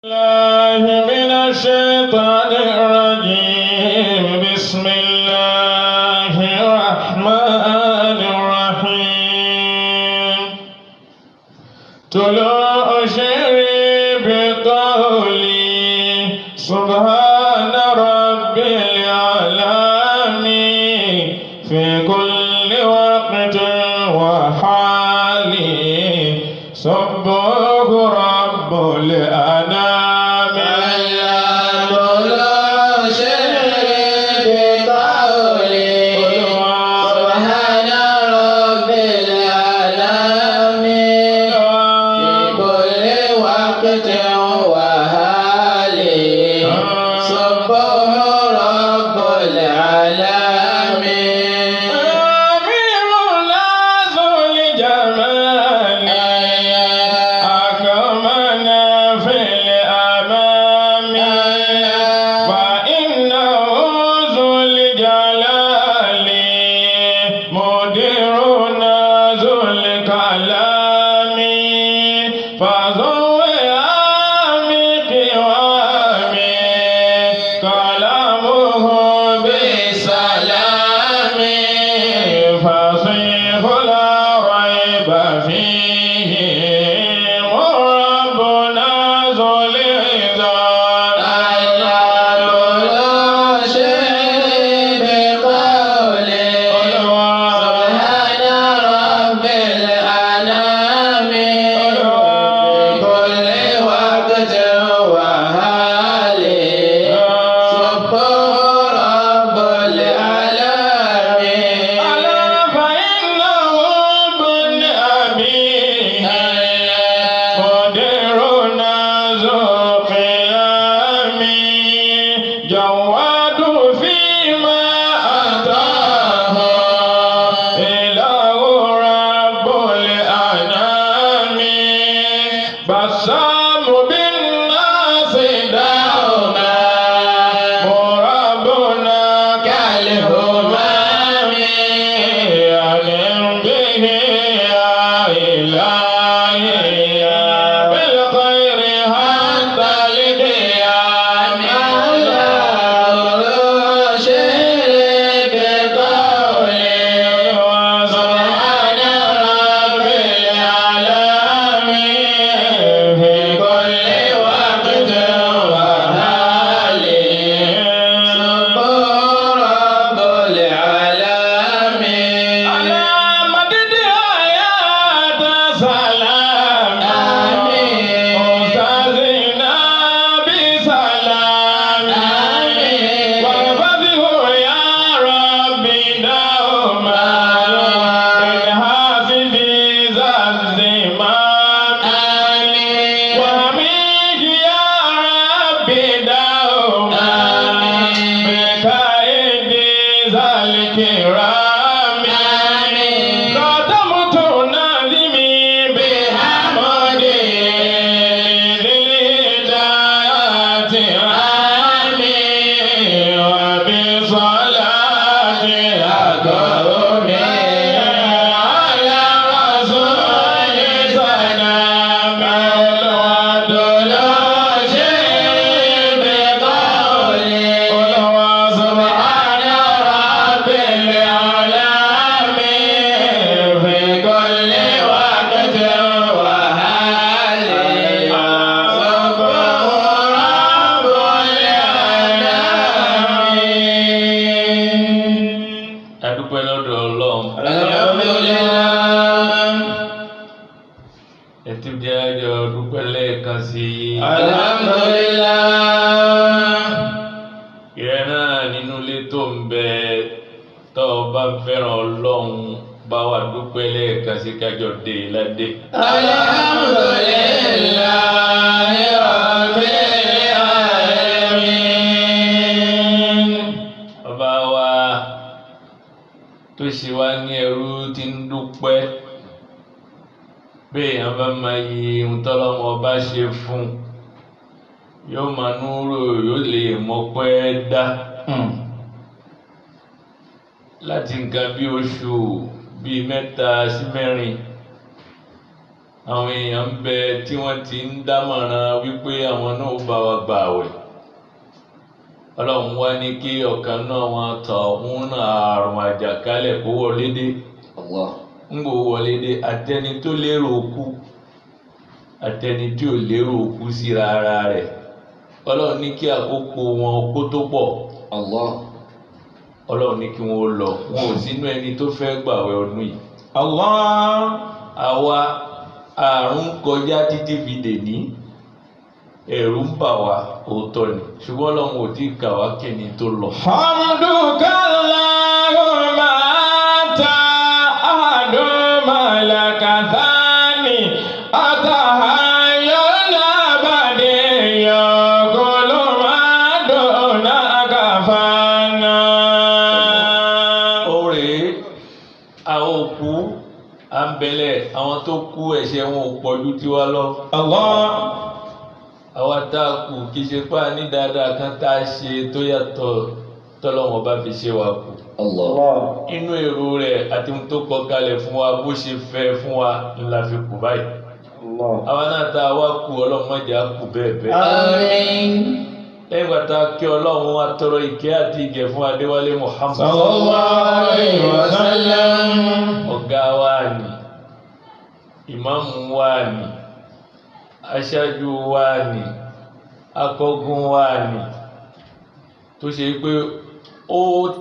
الله من الشيطان الرجيم بسم الله الرحمن الرحيم طلوع شهر بقولي سبحان ربي العالمي في كل وقت وحالي سبح رب الأنام láti nǹkan bí oṣù bíi 3 sí 4 àwọn èèyàn ń bẹ tí wọ́n ti ń dámọ̀ràn wípé àwọn náà ó bá wa gbà àwẹ̀ ọlọ́run wá ní kí ọ̀kan náà wọn tọ̀ òun náà àrùn àjàkálẹ̀ kó wọlé dé ń gbò wọlé dé àtẹni tó lérò kú àtẹni tí ò lérò kú sí ara rẹ̀ ọlọ́run ní kí àkókò wọn kó tó pọ̀ ọlọ́run ní kí wọ́n lọ wọn ò sínú ẹni tó fẹ́ gbàwẹ̀ ọdún yìí àwa àrùn kọjá títí fi dè ní ẹ̀rù ń bà wá òótọ́ ni ṣùgbọ́n ọlọ́run ò tí ì kà wá kíni tó lọ. Hamdukallahumma ata adumalakathani atahayana badiyo kulumaduna kafana. Ọ̀rẹ́ àwọn òkú à ń bẹ̀lẹ̀ àwọn tó kú ẹ̀ṣẹ̀ wọn ò pọ̀jù tiwa lọ. Àwa tá a kù kì í ṣe pé a ní dáadáa kan tá a ṣe tó yàtọ̀ tọ́lọ́wọ́n bá fi ṣe wa kù. Inú èrò rẹ̀ àti ohun tó kọ kalẹ̀ fún wa bó ṣe fẹ́ fún wa ńlá fi kù báyìí. Àwa náà tá a wá kù ọlọ́run má jẹ́ á kù bẹ́ẹ̀ bẹ́ẹ̀. Lẹ́yìn ìgbà tá a kí ọlọ́run wa tọrọ ìkẹ́ àti ìgẹ̀ fún Adéwálé Muhammad. Sallallahu alaihi wasallam. Ọ̀gá wa ni, ìmáàmù wa ni, aṣáájú wa ni, akọgun wa ni, tó ṣe pé ó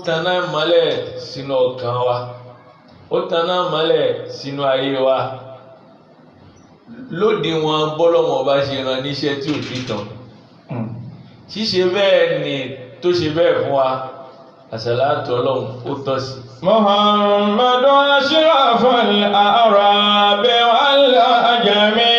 taná mọ́lẹ̀ sínú ọkàn wa, ó taná mọ́lẹ̀ sínú ayé wa lóde wọn bọ́lọ́wọ́n bá ṣe rán níṣẹ́ tí ò fi tán ṣíṣe bẹ́ẹ̀ ni tó ṣe bẹ́ẹ̀ fún wa àṣàlátù ọlọ́run ó tọ́ sí. Muhammadu ashraful a'rabi wal ajami.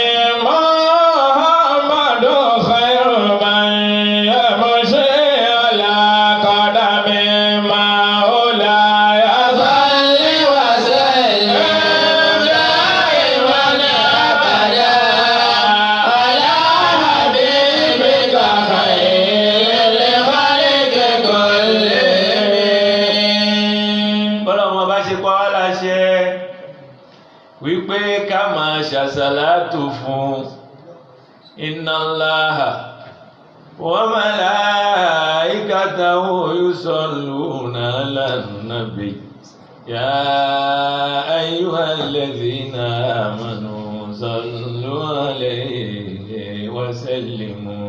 wípé ká máa ṣàṣàlátù fún inna Allaha wa malaikatahu yusalluna ala nabi ya ayyuhalladhina amanu sallu alayhi wa sallimu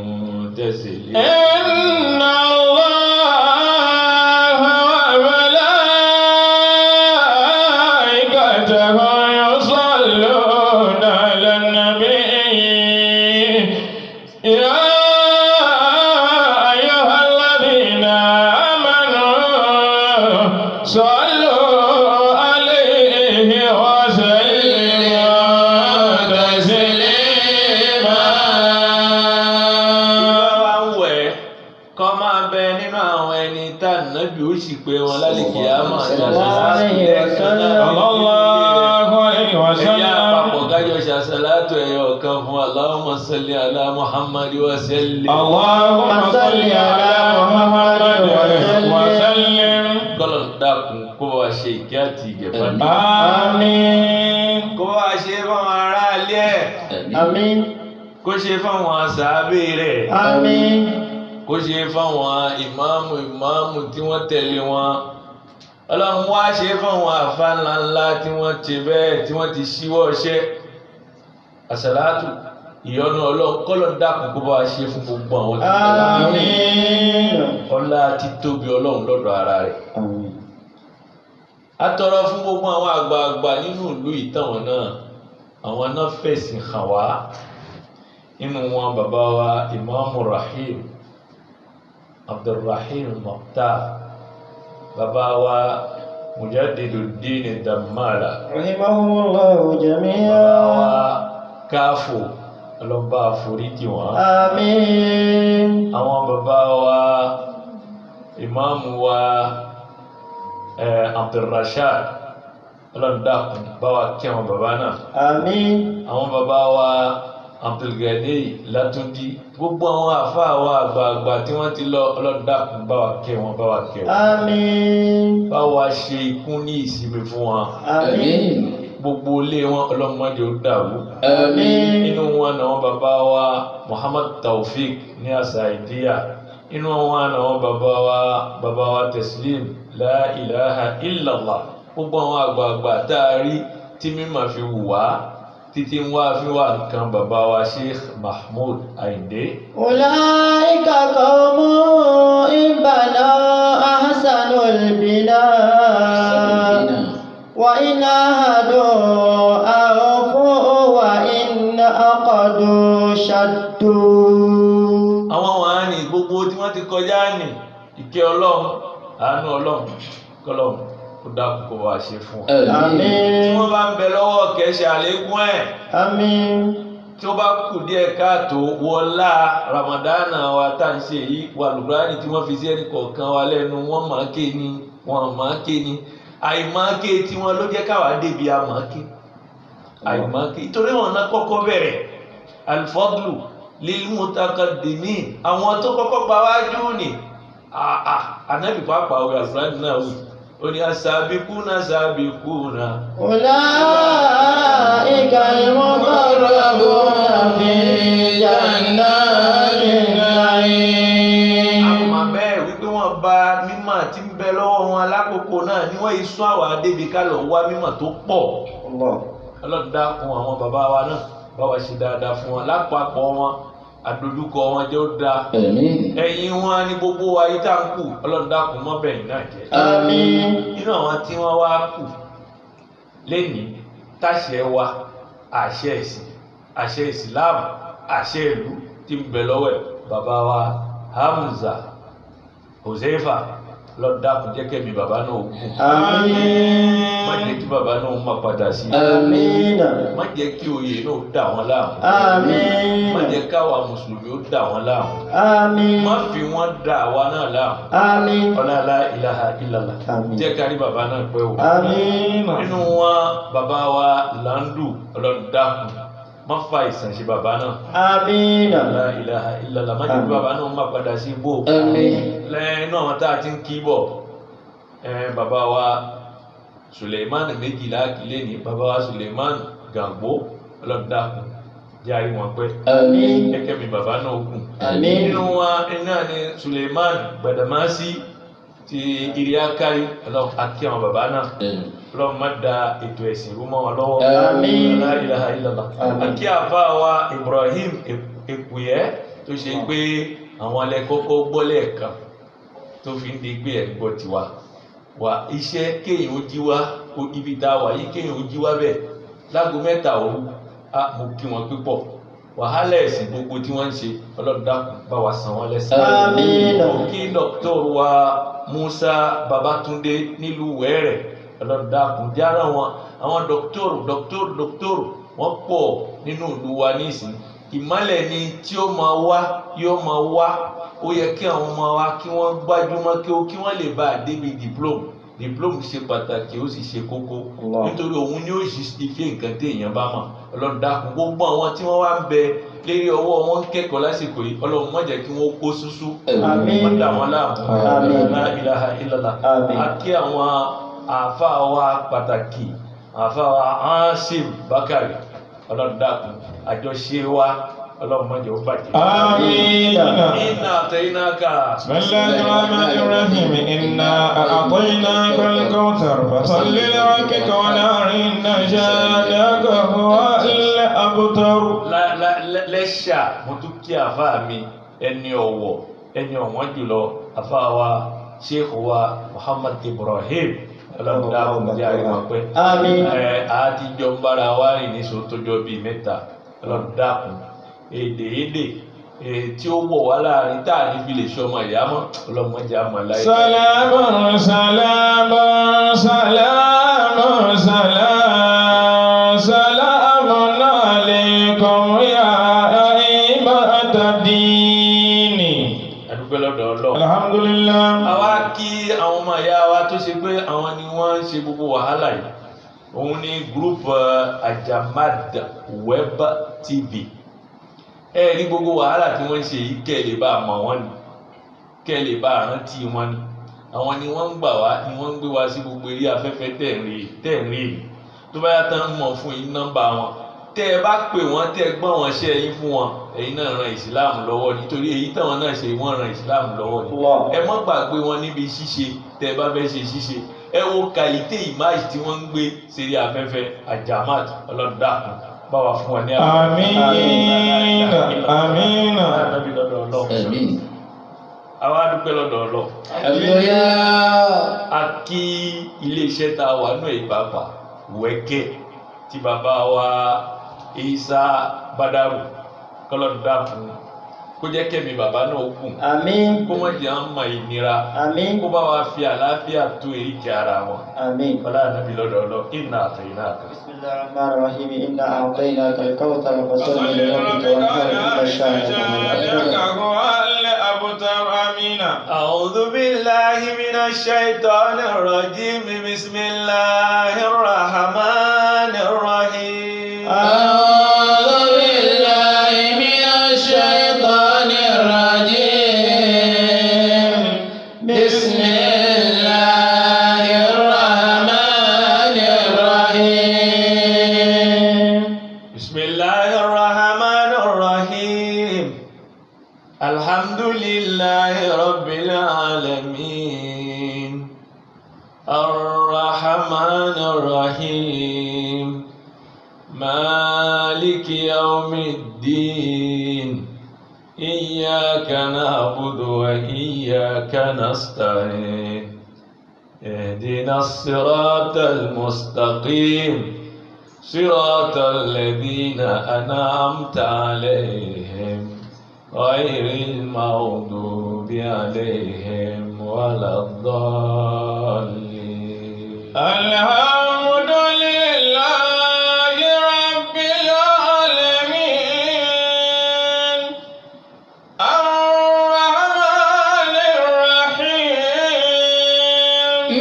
taslima. Inna Allaha wa malaikatahu yusalluna ala nabi ya ayyuhalladhina amanu sallu alayhi wa sallimu taslima. Kọ́ máa bẹ nínú àwọn ẹni tá nàbí ó sì pé wọn lálẹ́kì àmọ́ ẹ̀yà àpapọ̀ gájọ́ ṣàṣàlátù ẹ̀yọ kan fún Allahumma salli ala Muhammad wa sallim. Allahumma salli ala Muhammad wa sallim. Kọ́lọ̀ dákun kó bá wa ṣe ìkẹ́ àti ìgẹ̀fà ní. Àmín. Kó bá wa ṣe fáwọn ará ilé ẹ̀. Àmín. Kó ṣe fáwọn sàábé rẹ̀. Àmín. Kó ṣe fáwọn ìmáàmù tí wọ́n tẹ̀lé wọn. Ọlọ́run wá ṣe fáwọn àfáà ńláńlá tí wọ́n ti bẹ́ẹ̀ tí wọ́n ti ṣíwọ́ iṣẹ́. Àṣàlátù ìyọ́nú ọlọ́run kọ́lọ̀ dákun kó bá wa ṣe fún gbogbo àwọn tí wọ́n tẹ̀lé. Àmín. Ọlá títóbi ọlọ́run lọ́dọ̀ ara rẹ̀. Àmín. A tọrọ fún gbogbo àwọn àgbààgbà nínú ìlú ìtàwọn náà. Àwọn náà fẹ̀sìn hàn wá. Nínú wọn bàbá wa Ìmáàmù Rahim Abdulrahim Mukhtar, bàbá wa Mujaddiduddin Dammala, Rahimahumullahu jami'an. bàbá wa Káfò ọlọ́ba àforíjì wọn. Àmín. Àwọn bàbá wa ìmáàmù wa Abdulrashad ọlọ́dàkùn bá wa kí àwọn bàbá náà. Àmín. Àwọn bàbá wa Abdulgani Látúndí, gbogbo àwọn àfáà wa àgbààgbà tí wọ́n ti lọ ọlọ́dàkùn bá wa kẹ́ wọn bá wa kẹ́ wọn. Àmín. Bá wa ṣe ikún ní ìsinmi fún wọn. Àmín. gbogbo ilé wọn ọlọ́mọdé ó dàrú. Àmín. Inú wọn náà bàbá wa Muhammad Taofik ní Asaidiya. Inú wọn náà bàbá wa Teslim la ilaha illallah. Gbogbo àwọn àgbààgbà tá a rí tí mímọ̀ fi wù wá títí ń wá fi wá nǹkan bàbá wa Sheikh Mahmood Ayinde. Ulaika qawmun ibana ahsanul bina wa in ahadu awfu wa in aqadu shaddu. Àwọn wọ̀nyí ni gbogbo tí wọ́n ti kọjá ní ìkẹ́ Ọlọ́run, àánú Ọlọ́run, kọ́lọ́run kó dákun kó wá ṣe fún wọn. Àmín. Tí wọ́n bá ń bẹ lọ́wọ́ kẹ́ṣẹ́ àlékún ẹ̀. Àmín. Tí ó bá kù díẹ̀ káàtó wọlá Ramadana wa tá ń ṣe yìí wà lùbárànì tí wọ́n fi sí ẹnì kọ̀ọ̀kan wa lẹ́nu wọ́n máa ké ni wọ́n máa ké ni àìmáké tí wọ́n ló jẹ́ káwa débi àmáké àìmáké nítorí wọn náà kọ́kọ́ bẹ̀rẹ̀ alifọ́dùlù lilmutakaddimin àwọn tó kọ́kọ́ pa wájú ni ànábì pàápàá òwe àlùfáàdì náà wù ó ní asabikuna sabikuna. Ulaika al-muqarrabuna fi jannatin na'im. Àmọ́ bẹ́ẹ̀ wípé wọ́n bá mímọ̀ tí ń bẹ lọ́wọ́ wọn lákòókò náà ni wọ́n sún àwa débi ká lọ wá mímọ̀ tó pọ̀. Ọlọ́run dákun àwọn bàbá wa náà bá wa ṣe dáadáa fún wọn lápapọ̀ wọn àdójúkọ wọn jẹ́ ó dáa. Ẹ̀yìn wọn ni gbogbo wa yìí tá ń kù Ọlọ́run dákun mọ́ bẹ̀yìn náà jẹ́. Àmín. Nínú àwọn tí wọ́n wá kù lẹ́ni táṣẹ wa àṣẹ ẹ̀sìn àṣẹ ìsìláàmù àṣẹ ìlú tí ń bẹ lọ́wọ́ ẹ̀ bàbá wa Hamza Huzaifa Ọlọ́run dákun jẹ́ kẹ́mi bàbá náà gùn. Àmín. Má jẹ́ kí bàbá náà má padà sí. Àmín. Má jẹ́ kí oyè náà dà wọ́n láàmú. Àmín. Má jẹ́ káwa mùsùlùmí ó dà wọ́n láàmú. Àmín. Má fi wọ́n dà àwa náà láàmú. Àmín. Ọlá la ilaha illallah. Àmín. Jẹ́ kárí bàbá náà pẹ́ o. Àmín. Nínú wọn bàbá wa Landu Ọlọ́run dákun má fa ìsàn ṣe bàbá náà. Àmín. La ilaha illallah. Má jẹ́ kí bàbá náà má padà sí ibò. Àmín. Lẹ́yìn náà wọn tá a ti ń kí bọ̀ bàbá wa Suleiman méjìlá kìlẹ̀ ní bàbá wa Suleiman Gàngbó Ọlọ́run dákun jẹ́ àrí wọn pẹ́. Àmín. Kẹ́kẹ́ mi bàbá náà gùn. Àmín. Nínú wa náà ni Suleiman Gbadamasi ti Iriakari Ọlọ́run akí àwọn bàbá náà. Ọlọ́run má da ètò ẹ̀sìn rú mọ́ wọn lọ́wọ́. Àmín. La ilaha illallah. Àmín. Akí àbá wa Ibrahim Ekuyẹ tó ṣe pé àwọn alẹ́ kọ́kọ́ gbọ́lẹ̀ kan tó fi ń di gbé ẹ̀gbọ́ tiwa. Wà iṣẹ́ kéèyàn ó jí wá ibi tá a wà yìí kéèyàn ó jí wá bẹ́ẹ̀ láago 3 òru mo kí wọn pípọ̀ wàhálà ẹ̀sìn gbogbo tí wọ́n ń ṣe Ọlọ́run dákun bá wa san wọ́n lẹ́san. Àmín. Mo kí dọ́kítọ̀rù wa Musa Babatunde nílùú Wẹ́rẹ̀ Ọlọ́run dákun jára wọn àwọn dọ́kítọ̀rù wọ́n pọ̀ nínú ìlú wa nísìn ìmọ́lẹ̀ ni tí ó máa wá yóò máa wá ó yẹ kí àwọn ọmọ wa kí wọ́n gbájúmọ́ kí wọ́n lè bá a débi diplome ṣe pàtàkì ó sì ṣe kókó nítorí òun ni ó sì fi nǹkan tí èèyàn bá mọ̀ Ọlọ́run dákun gbogbo àwọn tí wọ́n wá ń bẹ lérí ọwọ́ wọn ń kẹ́kọ̀ọ́ lásìkò yìí Ọlọ́run má jẹ́ kí wọ́n kó súsú wọ́n dà wọ́n láàmú la ilaha illallah. Àkí àwọn àáfàá wa pàtàkì àáfàá wa Asim Bakari Ọlọ́run dákun àjọṣe wa Ọlọ́run má jẹ́ ó bàjẹ́. Àmín. Inna atainaka. Bismillahir Rahmanir Rahim. Inna a'tainaka al-kawthar fasalli li rabbika wanhar inna shani'aka huwal abtar. Lẹ́ṣà mo tún kí àfáà mi ẹni ọ̀wọ̀ ẹni ọ̀wọ́n jùlọ àfáà wa Sheikh wa Muhammad Ibrahim Ọlọ́run dákun jẹ́ àríwá pẹ́. Àmín. Àtijọ́ ń bára wá rìn ní sòtójọ́ bíi 3 Ọlọ́run dákun èdè tí ó wọ̀ wá láàrin tá à ní fi lè ṣe ọmọ ìyá mọ́ ọlọ́mọdé àmọ́ láyé. Salamun salamun salamun salamun alaykum ya ibadad-dini. Adúpẹ́ lọ́dọ̀ Ọlọ́run. Alhamdulillah. Àwa kí àwọn ọmọ ìyá wa tó ṣe pé àwọn ni wọ́n ń ṣe gbogbo wàhálà yìí òun ni group Ajamad Web TV. Rí gbogbo wàhálà tí wọ́n ń ṣe yìí kẹ́ lè bá mọ̀ wọ́n ni kẹ́ lè bá rántí wọn ni àwọn ni wọ́n ń gbà wá ni wọ́n ń gbé wá sí gbogbo eré afẹ́fẹ́ tẹ̀rí tó bá yá tán mọ̀ fún yín nọ́mbà wọn tẹ́ ẹ bá pè wọ́n tẹ́ ẹ gbọ́n wọn ṣe yín fún wọn ẹ̀yin náà ran ìsìláàmù lọ́wọ́ nítorí èyí táwọn náà ṣe wọ́n ran ìsìláàmù lọ́wọ́ ni ẹ má gbàgbé wọn níbi ṣíṣe tẹ́ ẹ bá fẹ́ ṣe ṣíṣe ẹ wo kàlíté ìmáàjì tí wọ́n ń gbé sírí afẹ́fẹ́ ajamat ọlọ́dà bá wa fún wọn ní àmín. àwa dúpẹ́ lọ́dọ̀ ọlọ́ a kí iléeṣẹ́ tá a wà nù ìpapà wẹ́kẹ́ tí bàbá wa Isa Badaru kọ́lọ́dà fún kó jẹ́ kẹ́mi bàbá náà kù àmín kó wọ́n jẹ́ àmà ìnira àmín kó bá wa fi àlàáfíà tó èyíkẹ́ ara wọn àmín. ọlá ànábì lọ́dọ̀ ọlọ́ inna a'tainaka. bismillahir rahmanir rahim inna a'tainaka al-kawthar fasalli li rabbika wanhar inna shani'aka أعوذ بالله من الشيطان الرجيم بسم الله الرحمن الرحيم أعوذ بالله من الشيطان الرجيم بسم الله الرحمن الرحيم بسم الله الرحمن الرحيم الحمد لله رب العالمين الرحمن الرحيم مالك يوم الدين إياك نعبد وإياك نستعين اهدنا الصراط المستقيم صراط الذين أنعمت عليهم غير المغضوب عليهم ولا الضالين. الحمد لله رب العالمين الرحمن الرحيم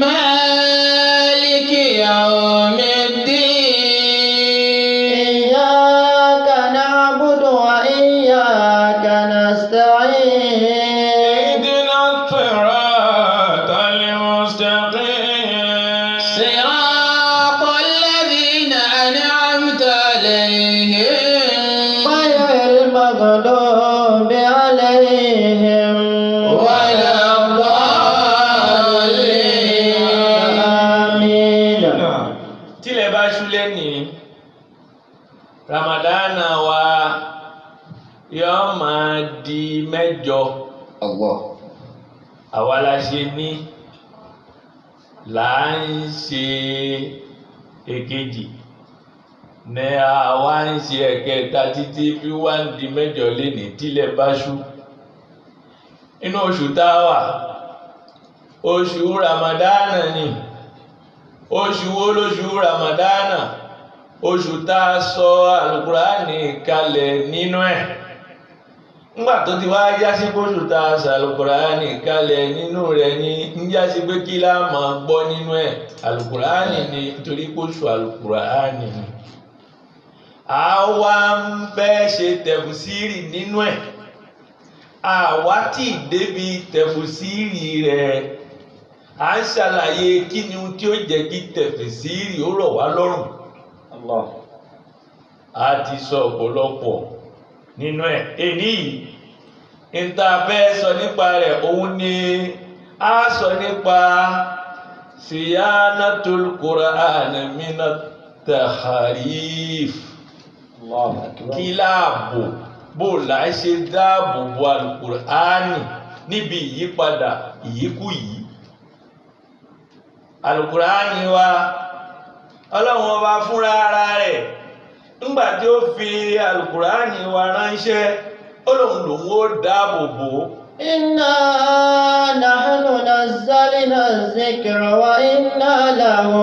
مالك يوم الدين إياك نعبد وإياك نستعين اهدنا الصراط المستقيم صراط الذين أنعمت عليهم غير المغضوب عليهم ولا الضالين آمين. tílẹ̀ bá ṣú lẹ́nìí ramadana wa yóò máa di mẹ́jọ àwa la ṣe ní là ń ṣe èkejì ní àwa ń ṣe ẹ̀kẹta títí fi wá ń di mẹ́jọ lénìí tílẹ̀ bá ṣú inú oṣù tá a wà oṣù ramadana ni oṣù wo lóṣù ramadana oṣù tá a sọ alukurani kalẹ̀ nínú ẹ̀ ńgbà tó ti wá yásí pé oṣù tá a sọ alukurani kalẹ̀ nínú rẹ̀ ni ń yásí pé kí la máa gbọ́ nínú ẹ̀ alukurani ni nítorí pé oṣù alukurani ni àwa ń fẹ́ ṣe tẹ̀fùsírì nínú ẹ̀ àwa tí débi tẹ̀fùsírì rẹ̀ à ń ṣàlàyé kí ni ohun tí ó jẹ́ kí tẹ̀fùsírì ó rọ̀ wá lọ́rùn. Allah. A ti sọ ọ̀pọ̀lọpọ̀ nínú ẹ̀ èyí níta fẹ́ sọ nípa rẹ̀ òun ni a sọ nípa siyanatul Qur'an minat taharif Allahu akbar. kí láàbò bó la ṣe dáàbò bo alukur'ani níbi ìyípadà ìyíkúyìí alukur'ani wa ọlọ́run ọba fúnra ara rẹ̀ ńgbà tí ó fi alukur'ani wa ránṣẹ́ ó lòun ó dáàbò bò ó. Inna nahnu nazzalna dhikra wa inna lahu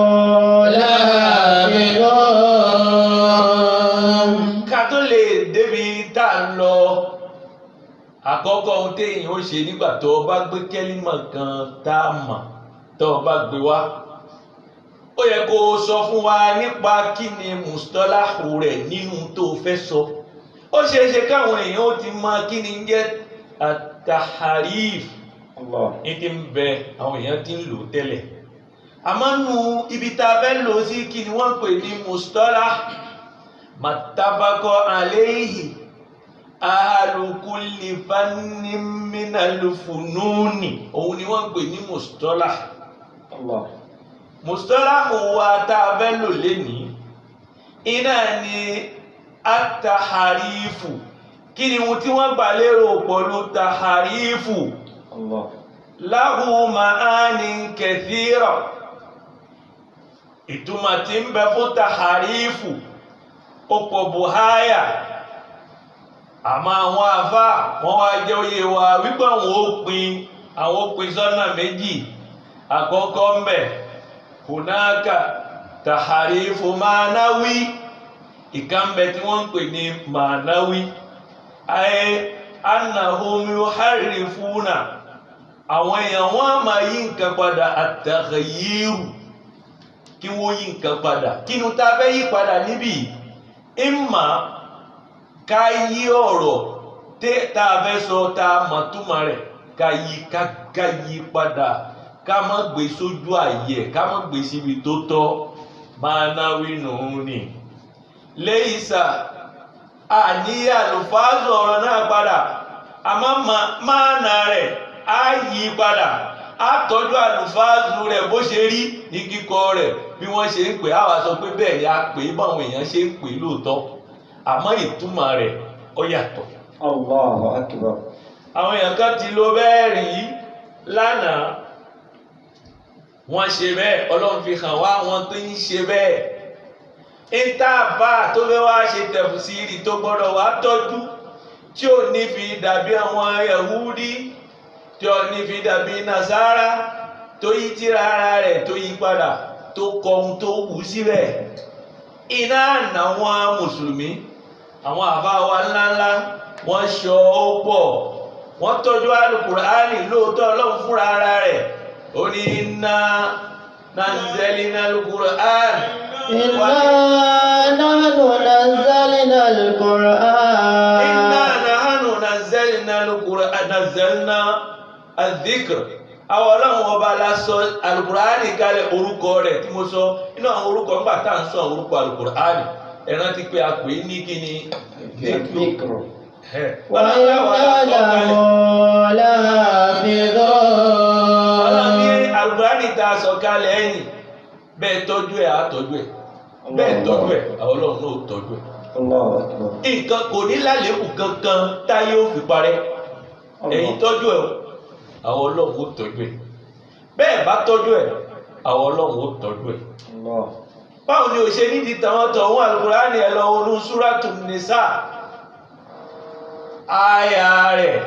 lahafidhun. ká tó lè débi tá a lọ àkọ́kọ́ ohun téèyàn ó ṣe nígbà tó o bá gbé kẹ́límà kan tá a mọ̀ tó o bá gbé wá ó yẹ kó o sọ fún wa nípa kí ni mustalahu rẹ̀ nínú tó o fẹ́ sọ ó ṣeé ṣe káwọn èèyàn ó ti mọ kí ni ń jẹ́ at-taharif Allah. ní ti ń bẹ àwọn èèyàn ti ń lò tẹ́lẹ̀ àmọ́ nù ibi tá a fẹ́ lò sí kí ni wọ́n pè ní mustalah mattafaqa alayhi ahlu kulli fannin minal fununi òun ni wọ́n pè ní mustalah. Allah. Mustalah wa tá a fẹ́ lò lénìí iná ni at-taharifu. Kí ni ohun tí wọ́n gbà lérò pẹ̀lú taharifu? Allah. Lahu ma'anin kathira. Ìtumọ̀ tí ń bẹ fún taharifu ó pọ̀ buhaya. Àmọ́ àwọn àfá wọ́n wá jẹ́ oyè wa wípé àwọn ó pín sọ́nà méjì. Àkọ́kọ́ ń bẹ hunaka taharifu ma'nawi. Ìkan bẹ tí wọ́n ń pè ní ma'nawi. Ayé annahum yuharrifuna. Àwọn èèyàn wọ́n máa yí nǹkan padà at-taghyiru. Kí wọ́n yí nǹkan padà. Kí ni tá fẹ́ yí padà níbí? Imma ká yí ọ̀rọ̀ tá fẹ́ sọ tá mọ̀ túmọ̀ rẹ̀ ká yí padà. Ká má gbé sójú àyè, ká má gbé síbi tó tọ́. Ma'nawi nù ní. Laysa àníyà lùfáàzù ọ̀rọ̀ náà padà àmọ́ máàna rẹ̀ á yí padà á tọ́jú àlùfáàzù rẹ̀ bó ṣe rí ní kíkọ rẹ̀ bí wọ́n ṣe ń pè á wá sọ pé bẹ́ẹ̀ ni a pè é báwọn èèyàn ṣe ń pè lóòótọ́ àmọ́ ìtumọ̀ rẹ̀ ó yàtọ̀. Allahu akbar. Àwọn èèyàn kan ti lo bẹ́ẹ̀ rí lánàá wọ́n ṣe bẹ́ẹ̀ Ọlọ́run fi hàn wá wọn tó ń ṣe bẹ́ẹ̀. Ìtàbà tó fẹ́ wá ṣe tẹ̀fùsírì tó gbọ́dọ̀ wá tọ́jú tí ò ní fi dàbí àwọn Yahudi tí ò ní fi dàbí Nasara tó yí tírà ara rẹ̀ tó yí padà tó kọ ohun tó wù síbẹ̀. Iná àwọn mùsùlùmí àwọn àbá wa ńláńlá wọ́n ṣọ́ ó pọ̀ wọ́n tọ́jú Al-Qur'ani lóòótọ́ Ọlọ́run fúnra ara rẹ̀ ó ní inna nazzalna al-Qur'an. Inna nahnu nazzalna al-Qur'an. Inna nahnu nazzalna al-Qur'an nazzalna adh-dhikr. Àwọn Ọlọ́run ọba la sọ Al-Qur'ani kalẹ̀ orúkọ rẹ̀ tí mo sọ inú àwọn orúkọ nígbà tá à ń sọ orúkọ Al-Qur'ani ẹ rántí pé a pè é ní kí ni Dhikr. Wa inna lahu lahafidhun. Ọlọ́run ní Al-Qur'ani tá a sọ kalẹ̀ ẹ̀yìn bẹ́ẹ̀ tọ́jú ẹ̀ á tọ́jú ẹ̀ bẹ́ẹ̀ tọ́jú ẹ̀ àwọn Ọlọ́run náà tọ́jú ẹ̀. Allahu akbar. Nǹkan kò ní lálébù kankan táyé ó fi parẹ́ ẹ̀yin tọ́jú ẹ̀ àwọn Ọlọ́run ó tọ́jú ẹ̀ bẹ́ẹ̀ bá tọ́jú ẹ̀ àwọn Ọlọ́run ó tọ́jú ẹ̀. Báwo ni ò ṣe nídìí tàwọn tọ̀hún Al-Qur'ani ẹ̀ lọ wọnú Suratun Nisa àyà rẹ̀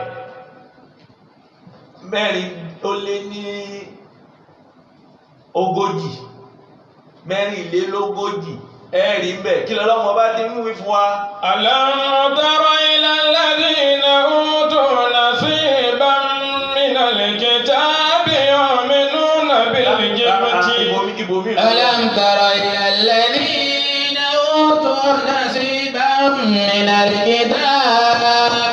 44 ẹ̀rí ń bẹ̀ kí lọ́lọ́mọ bá ti mú fún wa. Alam tara ila alladhina utu nasiban minal kitabi yu'minuna bil jibti. Alam tara ila alladhina utu nasiban minal kitabi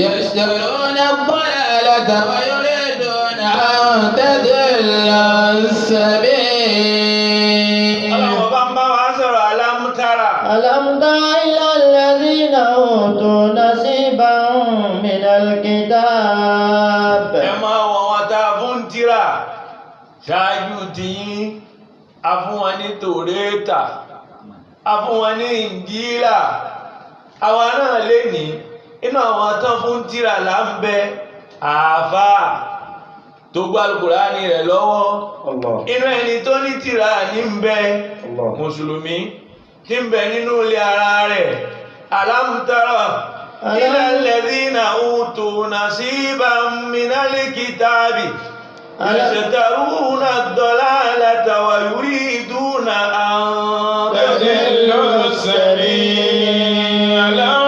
yashtaruna ad-dalalata wa yuriduna an tadilla as-sabil. ألم تر إلى الذين أوتوا نصيبا من الكتاب. Ẹ máa wọ wọn tá a fún tírà ṣáájú tiyín a fún wọn ní Tòrétà a fún wọn ní Ìnjílà àwa náà lè ní inú àwọn tán fún tírà là ń bẹ àáfàá tó gbá Al-Qur'ani rẹ̀ lọ́wọ́ inú ẹni tó ní tírà ní ń bẹ mùsùlùmí tí ń bẹ nínú ilé ara rẹ̀. Alam tara ila alladhina utu nasiban minal kitabi yashtaruna ad-dalalata wa yuriduna an tadillu as-sabil. Alam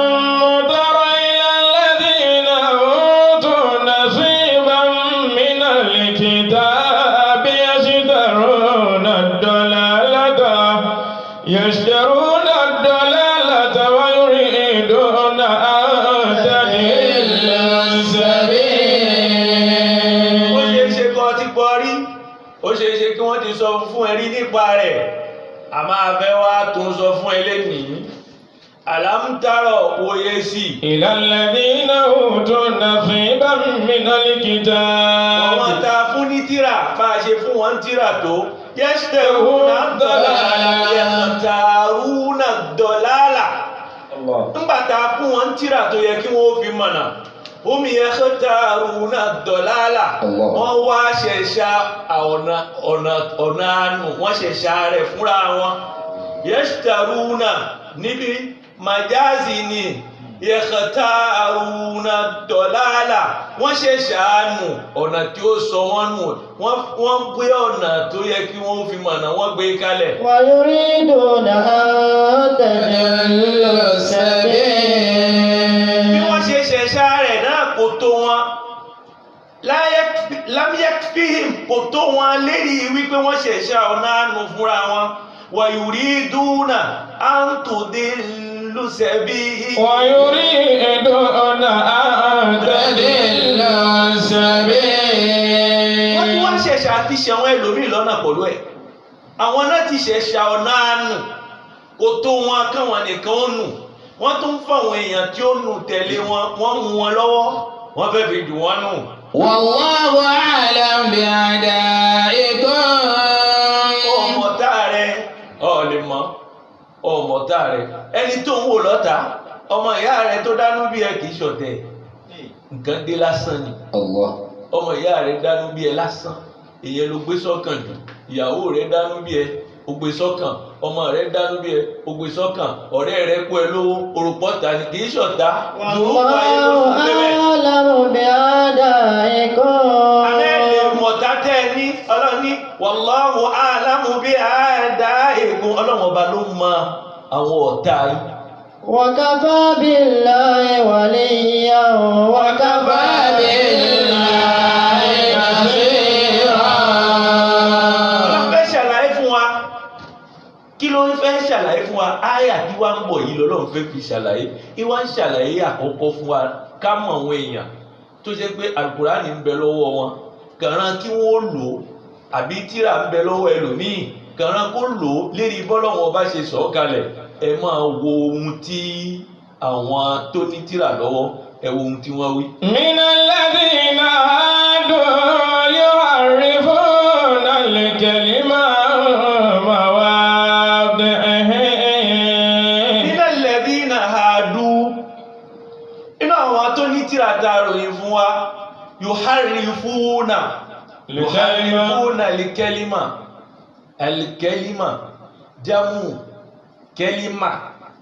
tara ila alladhina utu nasiban minal kitabi yashtaruna ad-dalalata يشترون الضلالة ويريدون أن تضل السبيل. Ó ṣeé ṣe kó ti gbọ́ rí, ó ṣeé ṣe kí wọ́n ti sọ fún ẹ rí nípa rẹ̀ a máa fẹ́ wá tún sọ fún ẹ lẹ́nìí alámútárọ̀ wòye sí. إلى الذين أوتوا نصيبا من الكتاب. Àwọn tá a fún ní tírà bá a ṣe fún wọn tírà tó yashtaruna ad-dalala. Nígbà tá a fún wọn tírà tó yẹ kí wọ́n fi mọ̀nà. Hum yakhtaruna ad-dalala. Wọ́n wá ṣẹ̀ṣà ọ̀nà àánú wọ́n ṣẹ̀ṣà rẹ̀ fúnra wọn. Yashtaruna níbi majazi ni yakhtaruna ad-dalala. Wọ́n ṣẹ̀ṣà àánú ọ̀nà tí ó sọ wọ́n nù. Wọ́n gbé ọ̀nà tó yẹ kí wọ́n fi mọ̀nà wọ́n gbé kalẹ̀. Wa yuriduna an tadillu sabil. Bí wọ́n ṣe ṣẹ̀ṣà rẹ̀ náà kò tó wọn. Lam yakfihim kò tó wọn lérí wípé wọ́n ṣẹ̀ṣà ọ̀nà àánú fúnra wọn. Wa yuriduna an tudillu sabil. Wa yuriduna an tadillu sabil. Wọ́n tí wọ́n ṣẹ̀ṣà ti ṣe àwọn ẹlòmíì lọ́nà pẹ̀lú ẹ̀. Àwọn náà ti ṣẹ̀ṣà ọ̀nà àánú kò tó wọn káwọn nìkan ó nù. Wọ́n tún fáwọn èèyàn tí ó nù tẹ̀lé wọn wọ́n mú wọn lọ́wọ́ wọ́n fẹ́ fi jù wọ́n nù. Wallahu a'lam bi'ada'ikum. Ọmọọ̀tá rẹ̀ lè mọ̀ ọmọọ̀tá rẹ̀ ẹni tó ń wò lọ́ta ọmọ ìyá rẹ̀ tó dánú bí ẹ kì í ṣọ̀tẹ̀ nǹkan dé lásán ni. Ọmọ ìyá rẹ̀ dánú bí ẹ lásán ìyẹn ló gbé sọ́kàn jù. Ìyàwó rẹ̀ dánú bí ẹ ó gbé sọ́kàn, ọmọ rẹ̀ dánú bí ẹ ó gbé sọ́kàn, ọ̀rẹ́ rẹ̀ kú ẹ lówó orúpọ̀ta ni kì í ṣọ̀tá. Wallahu a'lamu bi'ada'ikum. Àmẹ́lẹ̀ mọ̀tá tẹ́ ní ọlọ́ni wallahu a'lamu bi'ada'ikum. Ọlọ́run ọba ló mọ àwọn ọ̀tá yìí. Wa kafa billahi waliyyan wa kafa billahi nasira. Ọlọ́run fẹ́ ṣàlàyé fún wa. Kí ló ń fẹ́ ṣàlàyé fún wa? Áyà tí wá ń bọ̀ yìí lọ́lọ́run fẹ́ fi ṣàlàyé. Ìwà ń ṣàlàyé àkọ́kọ́ fún wa ká mọ̀ àwọn èèyàn tó ṣe pé Al-Qur'ani ń bẹ lọ́wọ́ wọn. Kàrán kí wọ́n lò ó àbí tírà ń bẹ lọ́wọ́ ẹlòmíì. Kàrán kó lò ó lérí bọ́lọ́wọ́ bá ṣe sọ̀ kalẹ̀. Ẹ máa wo ohun tí àwọn tó ní tírà lọ́wọ́ ẹ wo ohun tí wọ́n wí. Minal ladhina hadu yuharrifuna al-kalima mawadi'ihi. Minal ladhina hadu inú àwọn tó ní tírà tá a ròyìn fún wa yuharrifuna al-kalima al-kalima jamu kelima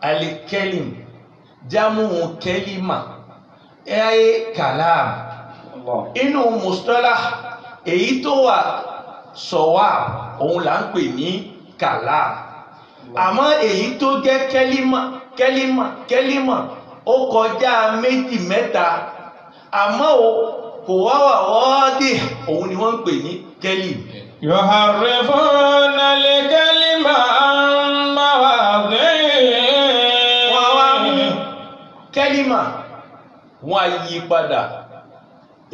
al-kalim jamu kelima kalam inú mustalah èyí tó wà sawab òun là ń pè ní kalam àmọ́ èyí tó jẹ́ kelima ó kọjá méjì mẹ́ta àmọ́ kò wá wà wọ́ọ́dì òun ni wọ́n ń pè ní kelim. Yuharrifuna al-kalima an mawadhihi. Wọ́n wá mú kẹ́límà wọ́n á yí padà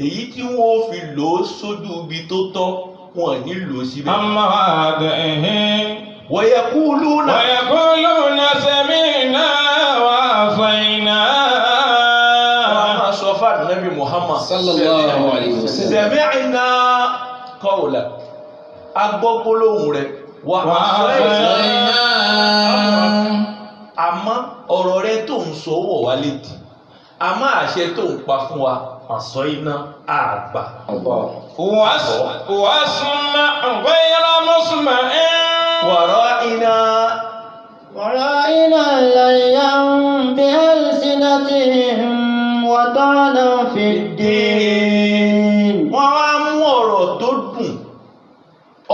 èyí tí wọ́n fi lò ó sójú ibi tó tọ́ wọn ní lò ó síbẹ̀. An mawadhihi. Wa yaquluna sami'na wa ata'na. Wọ́n máa sọ fún Ànábì Muhammad Sallallahu alayhi wa sallam. sami'na qawla agbọ́gbólóhùn rẹ̀ wà Ata'na. àmọ́ ọ̀rọ̀ rẹ tó ń sọ wọ̀ wá létí àmọ́ àṣẹ tó ń pa fún wa àsọ iná àgbà. Wasma' ghayra musma'in. ورائنا ليا بألسنتهم وطعنا في الدين. Wọ́n wá mú ọ̀rọ̀ tó dùn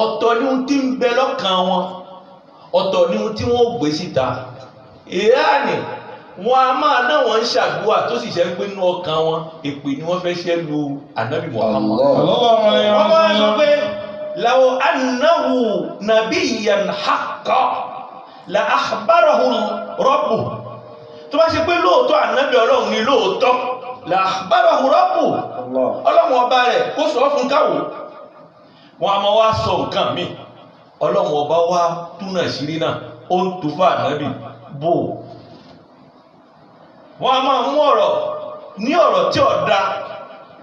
ọ̀tọ̀ ní ohun tí ń bẹ lọ́kàn wọn ọ̀tọ̀ ní ohun tí wọ́n gbé síta. Ìyáàní wọn a máa dá wọn ṣàdúrà tó sì ṣe ń gbé nínú ọkàn wọn èpè ni wọ́n fẹ́ ṣẹ́ lu Ànábì Muhammad. Wọ́n máa sọ pé law annahu nabiyyan haqqan la akhbarahu rabbuhu. Tó bá ṣe pé lóòótọ́ Ànábì Ọlọ́run ni lóòótọ́ la akhbarahu rabbuhu. Ọlọ́run ọba rẹ̀ kó sọ fún káwò. wọn a máa wá sọ nǹkan mi ọlọ́run ọba wá túnà sírí náà ó ń tu fún ànábì bò wọn a máa mú ọ̀rọ̀ ní ọ̀rọ̀ tí ọ̀dà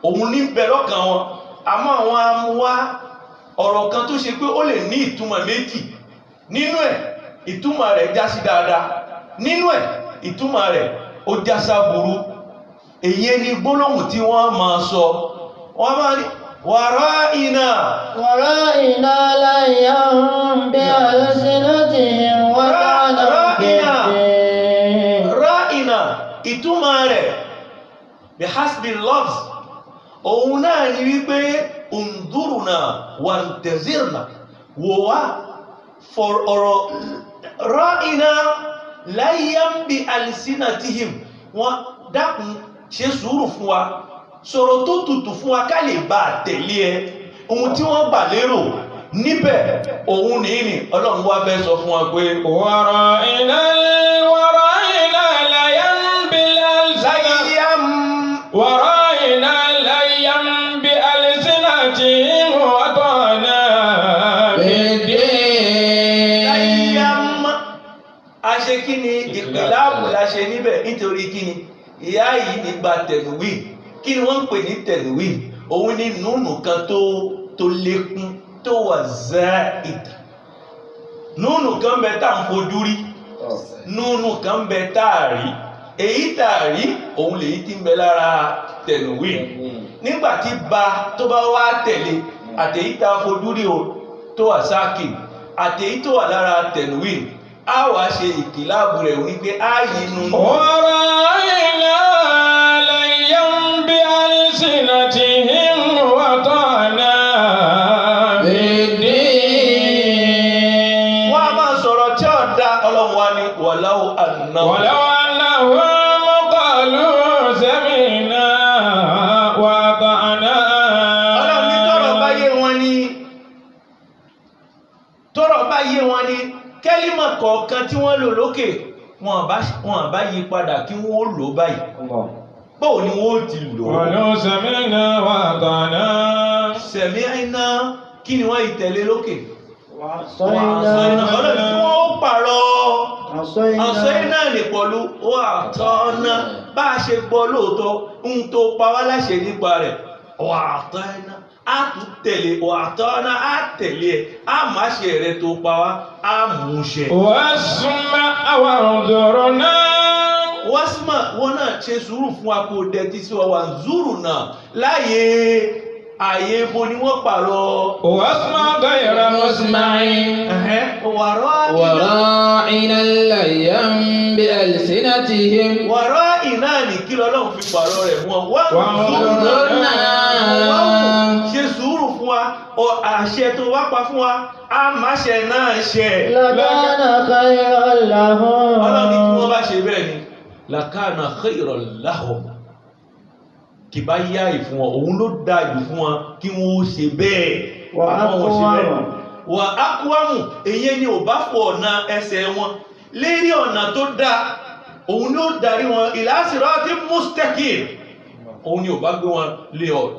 òun ní bẹ lọ́kàn wọn àmọ́ àwọn amúwá ọ̀rọ̀ kan tó ṣe pé ó lè ní ìtumọ̀ méjì nínú ẹ̀ ìtumọ̀ rẹ̀ já sí dáadáa nínú ẹ̀ ìtumọ̀ rẹ̀ ó já sáburú èyí ni gbólóhùn tí wọ́n máa sọ wọ́n máa ní ورائنا ليا بألسنتهم رائنا ìtumọ̀ rẹ̀ بحسب اللفظ òun náà ni wípé انظرنا وانتظرنا wò wá for ọ̀rọ̀ رائنا ليا بألسنتهم wọ́n dákun ṣe sùúrù fún wa sọ̀rọ̀ tó tutù fún wa ká lè bá tẹ̀lé ẹ ohun tí wọ́n gbà lérò níbẹ̀ òun nìyí ọlọ́run wá fẹ́ sọ fún wa pé ورائنا ليا بألسنتهم وطعنا بالدين. a ṣe kí ni ìpìláàbù la ṣe níbẹ̀ nítorí kí ni ìyá yìí nígbà tẹ̀lúwì kí ni wọ́n ń pè ní tẹ̀lúwì òun ni nùnù kan tó lékún tó wà zaid nùnù kan bẹ tá à ń fojú rí nùnù kan bẹ tá à rí èyí tá à rí òun lèyí tí ń bẹ lára tẹ̀lúwì nígbà tí ba tó bá wá tẹ̀lé àtèyí tá a fojú rí o tó wà sáàkì àtèyí tó wà lára tẹ̀lúwì a wá ṣe ìkìláàbù rẹ̀ wípé a yìí nùnù. ورائنا ليا بألسنتهم وطعنا بالدين. wọ́n a máa sọ̀rọ̀ tí ó dá ọlọ́run wa ní wọ̀láwó ànáwó. أنهم قالوا سمعنا وأطعنا. ọlọ́run ní tọ́rọ̀ bá yé wọn ní kẹ́límà kọ̀ọ̀kan tí wọ́n lò lókè wọn àbá yí padà kí wọ́n lò báyìí báwo ni wọ́n ti lò ó. قالوا سمعنا وأطعنا. sami'na kí ni wọ́n ìtẹ̀lé lókè. وعصينا ọlọ́run tí wọ́n pààrọ̀ àṣọ́yìnà ní pọ̀lú wà tọ́ọ̀nà bá a ṣe gbọ́ lóòótọ́ ń tó pa wá láṣẹ nípa rẹ̀ wà tọ́ọ̀nà á tún tẹ̀lé wà tọ́ọ̀nà á tẹ̀lé ẹ̀ á má ṣe rẹ̀ tó pa wá á mú ṣẹ. واسمع وانظرنا. wásímà wọn náà ṣe sùúrù fún wa kó dẹtí sí wa wà zúrù náà láàyè àyè bo ni wọ́n pààrọ̀. واسمع غير مسمع. ورائنا ليا بألسنتهم wàrà iná ní kí lọ́lọ́run fi pààrọ̀ rẹ̀ mọ́ وانظرنا. ṣe sùúrù fún wa àṣẹ tó wá pa fún wa a máa ṣe náà ṣe. لكان خيرا لهم ọlọ́run ní kí wọ́n bá ṣe bẹ́ẹ̀ ni làkàna khayran lahum kì bá yá ìfún wọn òun ló dáa jù fún wọn kí wọ́n ó ṣe bẹ́ẹ̀. Àmọ́ wọn ṣe bẹ́ẹ̀. wà á kúwàmù èyí ni ò bá fọ ọ̀nà ẹsẹ̀ wọn lérí ọ̀nà tó dáa òun ló darí wọn ila siratin mustaqim òun ni ò bá gbé wọn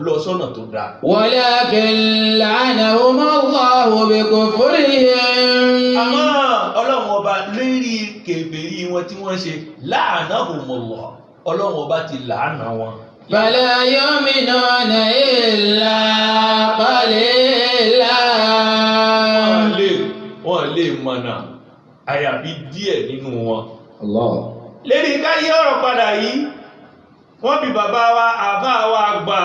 lọ sọ́nà tó dáa. ولكن لعنهم الله بكفرهم. àmọ́ ọlọ́run ọba lérí kèbèrí wọn tí wọ́n ṣe la'anahumullah ọlọ́run ọba ti làánà wọn. فلا يؤمنون إلا قليلا. wọ́n lè mọ̀nà àyàfi díẹ̀ nínú wọn. Allah. lérí ká yí ọ̀rọ̀ padà yìí wọ́n bí bàbá wa àbá wa gbà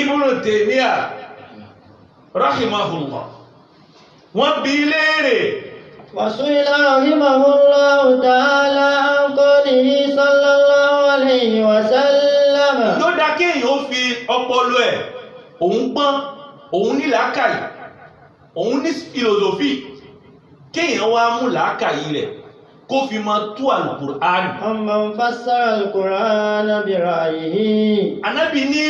Ibn Taymiyyah rahimahullah wọ́n bí léèrè. وسئل رحمه الله تعالى عن قوله صلى الله عليه وسلم ló dá kéèyàn ó fi ọpọlọ ẹ̀ òun gbọ́n òun ní làákàyè òun ní philosophy kéèyàn wá mú làákàyè rẹ̀ kó fi máa tú Al-Qur'an. أمن فسر القرآن برأيه Ànábì ní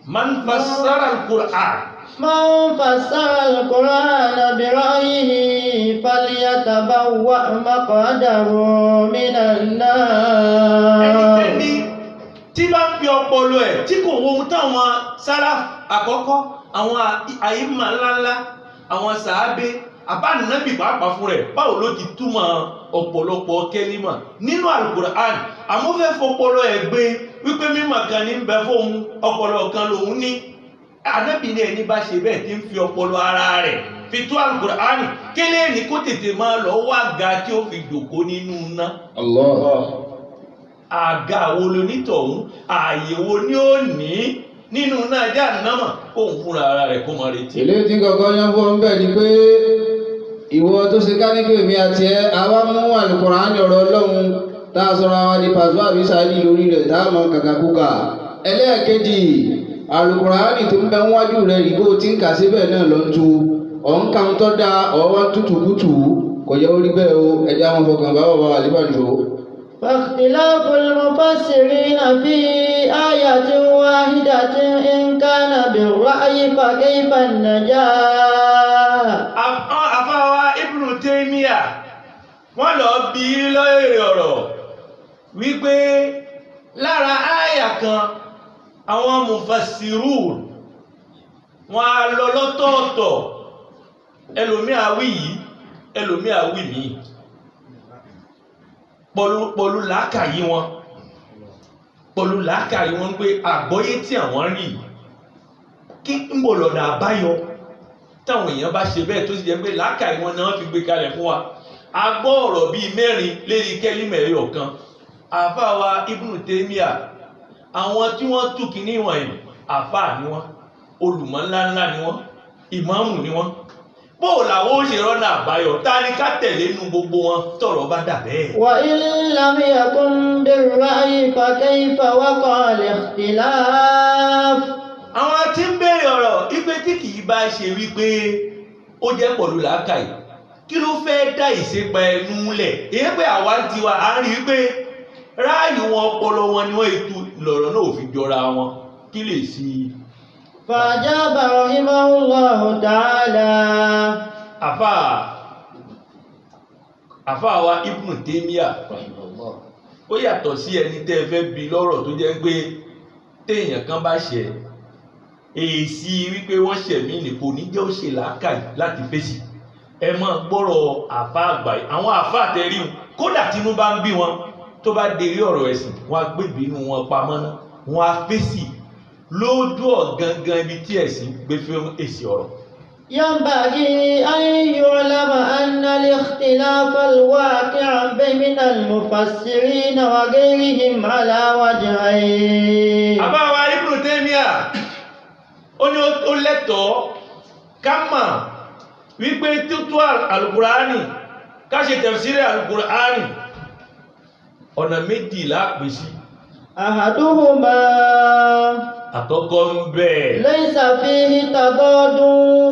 man fassara Al-Qur'an. من فسر القرآن برأيه فليتبوأ مقعده من النار. ẹnikẹ́ni tí bá ń fi ọpọlọ ẹ̀ tí kò wo ohun táwọn sálàfù àkọ́kọ́ àwọn àyíma ńláńlá àwọn sàábé àbánàbì pàápàá fún rẹ̀ báwo ló ti túmọ̀ ọ̀pọ̀lọpọ̀ kẹ́límà nínú Al-Qur'an àmọ́ fẹ́ fọpọlọ ẹ̀ gbé wípé mímọ̀ kan ní bẹ fóun ọpọlọ kan lòun ní ànábì ní ẹni bá ṣe bẹ́ẹ̀ tí ń fi ọpọlọ ara rẹ̀ fi tó Al-Qur'an kélé ní kó tètè máa lọ wá ga tí ó fi jòkó nínú iná. Allah. Àga wo lonítọ̀hún ààyè wo ni ó ní nínú náà Jahannama kóun fúnra ara rẹ̀ kó máa retí. ilé tí kankan yẹn fún ọ bẹ́ẹ̀ ni pé ìwọ tó ṣe ká ní pé èmi àti ẹ àwa mú Al-Qur'an ọ̀rọ̀ Ọlọ́run tá a sọ̀rọ̀ àwọn di pàṣẹ àbí sáyé lórí rẹ̀ tá a mọ kàkàkùkà. ẹlẹ́ẹ̀kejì Al-Qur'an tó ń bẹ wájú rẹ̀ ìbò tí ń kà síbẹ̀ náà lọ ń tu ọ̀nkà ń tọ́ da ọwọ́ tútùkùtù kò yẹ orí bẹ́ẹ̀ o ẹja wọn fọkàn bá wà wà níbàdàn. فاختلاف المفسرين في آية واحدة إن كان بالرأي فكيف النجاة. Àfáwà Ibn Taymiyyah wọ́n lọ bí lóòrè ọ̀rọ̀ wípé lára àyà kan àwọn mufassirun wọ́n á lọ lọ́tọ̀ọ̀tọ̀ ẹlòmíà wí yìí ẹlòmíà wí mí pọ̀lú làákàyè wọn pé àgbọ́yé tí àwọn rí kí ń bò lọ́nà àbáyọ táwọn èèyàn bá ṣe bẹ́ẹ̀ tó sì jẹ́ pé làákàyè wọn náà fi gbé kalẹ̀ fún wa a gbọ́ ọ̀rọ̀ bíi mẹ́rin lérí kẹ́límà ẹyọ kan àfáwà Ibn Taymiyyah àwọn tí wọ́n tú kìíní wọ̀nyí àfáà ni wọ́n olùmọ̀ ńláńlá ni wọ́n ìmáàmù ni wọ́n bó làwọn ó ṣe rọ́nà àbáyọ ta ni ká tẹ̀lé nu gbogbo wọn tọ̀rọ̀ bá dà bẹ́ẹ̀. وإن لم يكن بالرأي فكيف وقع الاختلاف. àwọn tí ń béèrè ọ̀rọ̀ ipe tí kì í bá ṣe wípé ó jẹ́ pọ̀lú làákàyè kí ló fẹ́ dá ìṣèpa ẹnu lẹ̀ èyí pé àwa ń tiwa à ń rí i pé ráàyè wọn ọpọlọ wọn ni wọ́n ètò lọ̀rọ̀ náà ò fi jọra wọn kí lè sí i. فأجاب رحمه الله تعالى. àfáà wa Ibn Taymiyyah ó yàtọ̀ sí ẹni tẹ́ ẹ fẹ́ bi lọ́rọ̀ tó jẹ́ pé téèyàn kan bá ṣẹ̀ èsì wípé wọ́n ṣẹ̀ mí nìkò ní jẹ́ ó ṣe làákàyè láti fèsì ẹ máa gbọ́rọ̀ àfáà àgbà àwọn àfáà tẹ̀rí wọn kódà tínú bá ń bí wọn tó bá dérí ọ̀rọ̀ ẹ̀sìn wọn á gbé ìbínú wọn pamọ́ náà wọn á fèsì lójú ọ̀gangan ibi tí ẹ̀sìn gbé fún èsì ọ̀rọ̀. ينبغي أن يعلم أن الاختلاف الواقع بين المفسرين وغيرهم على وجهين. àbáwá Ibn Taymiyyah ó ní ó lẹ́tọ̀ọ́ ká mọ̀ wípé tútú Al-Qur'ani ká ṣe tafsiri Al-Qur'ani ọ̀nà méjì lápèsí. أحدهما àkọ́kọ́ ń bẹ̀. ليس فيه تضاد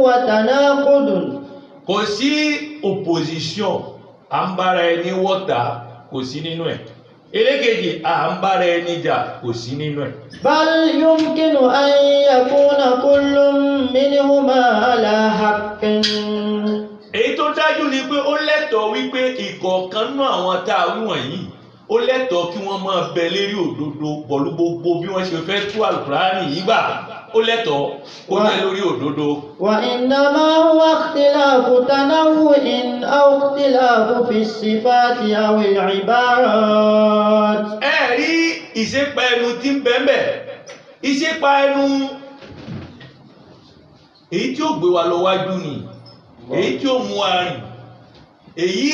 وتناقض. kò sí opposition à ń bára ẹni wọ́ta kò sí nínú ẹ̀. elékejì à ń bára ẹni jà kò sí nínú ẹ̀. بل يمكن أن يكون كل منهما على حق. èyí tó dájú ni pé ó lẹ́tọ̀ọ́ wípé ìkọ̀ọ̀kan náà àwọn tá a wí wọ̀nyí ó lẹ́tọ̀ọ́ kí wọ́n máa bẹ lérí òdodo pẹ̀lú gbogbo bí wọ́n ṣe fẹ́ tú Al-Qur'ani yìí gbà ó lẹ́tọ̀ọ́ kó jẹ́ lórí òdodo. وإنما هو اختلاف تنوع أو اختلاف في الصفات أو العبارات. ẹ rí ìṣèpa ẹnu tí ń bẹ́ẹ̀ ìṣèpa ẹnu èyí tí ó gbé wa lọ wájú ni èyí tí ó mú wa rìn èyí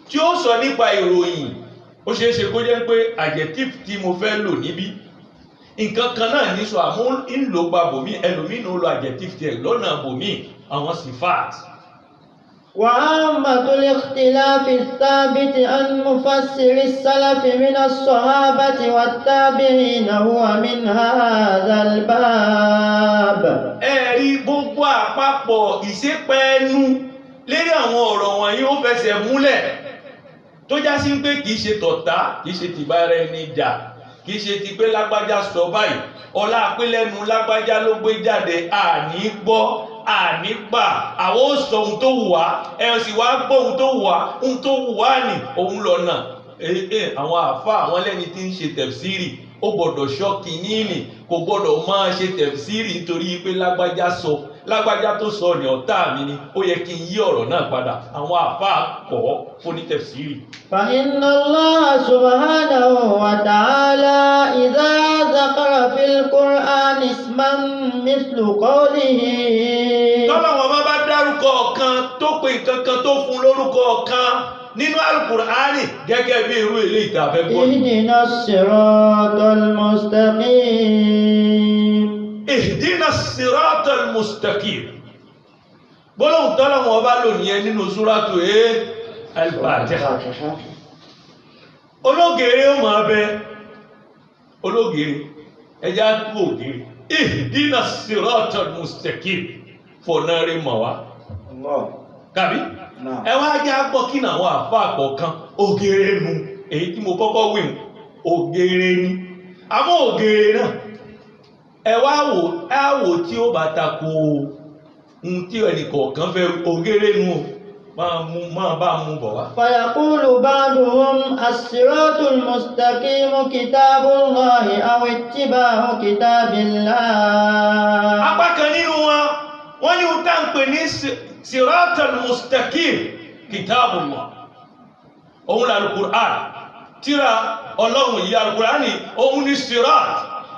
tí ó sọ nípa ìròyìn ó ṣeé ṣe kó jẹ́ pé adjective tí mo fẹ́ lò níbí nǹkan kan náà ní sọ àmú ńlò gba bòmí ẹlòmínú lo adjective tiẹ̀ lọ́nà bòmí àwọn sifat. وعامة الاختلاف الثابت عن مفسر السلف من الصحابة والتابعين هو من هذا الباب. ẹ rí gbogbo àpapọ̀ ìṣépẹ́ẹ́nu lérí àwọn ọ̀rọ̀ wọ̀nyí ó fẹsẹ̀ múlẹ̀ tó já sí pé kìí ṣe tọ̀tá kìí ṣe tìbára ẹni jà kìí ṣe ti pé lágbájá sọ báyìí ọlá àpélẹ́nu lágbájá ló gbé jáde àní gbọ́ àní gbà àwọn ó sọ ohun tó wù wá ẹ sì wá gbọ́ ohun tó wù wá ohun tó wù wá ní òun lọ́nà àwọn àfa àwọn lẹ́ni tí ń ṣe tẹ̀fsírì ó gbọ́dọ̀ ṣọ́ọ̀kì níìní kò gbọ́dọ̀ máa ṣe tẹ̀fsírì nítorí pé lágbájá sọ lágbájá tó sọ ní ọ̀tá mi ni ó yẹ kí n yí ọ̀rọ̀ náà padà àwọn àfáà kọ́ fún ní tẹ̀fsírì. فإن الله سبحانه وتعالى إذا ذكر في القرآن اسما مثل قوله tọ́lọ́wọ́n bá dárúkọ ọ̀kan tó pe nǹkan kan tó fún lórúkọ ọ̀kan nínú alukur'ani gẹ́gẹ́ bí irú ilé ìtàfẹ́ gbọ́. اهدنا الصراط المستقيم ihdina siratal mustaqim gbólóhùn tọ́lọ́wọ́n bá lò nìyẹn nínú súrátù al-Fatiha. ológèrè ó máa bẹ ológèrè ẹjá kú ògèrè ihdina siratal mustaqim fọ̀nà rí mọ̀ wá kàbí ẹ wá jẹ́ àgbọ̀ kí náà wọ́n àfá àkọ̀ọ̀kan ògèrè nu èyí tí mo kọ́kọ́ wí ògèrè ni àmọ́ ògèrè náà ẹ wá wò tí ó bá tako ohun tí ẹnì kọ̀ọ̀kan fẹ́ ògèrè nu máa bá mú bọ̀ wá. فيقول بعضهم الصراط المستقيم كتاب الله أو اتباع كتاب الله. apá kan nínú wọn wọ́n ní ohun tá ń pè ní siratal mustaqim kitabullah òun là alukur'an tíra ọlọ́run yìí alukur'an ni òun ní sirat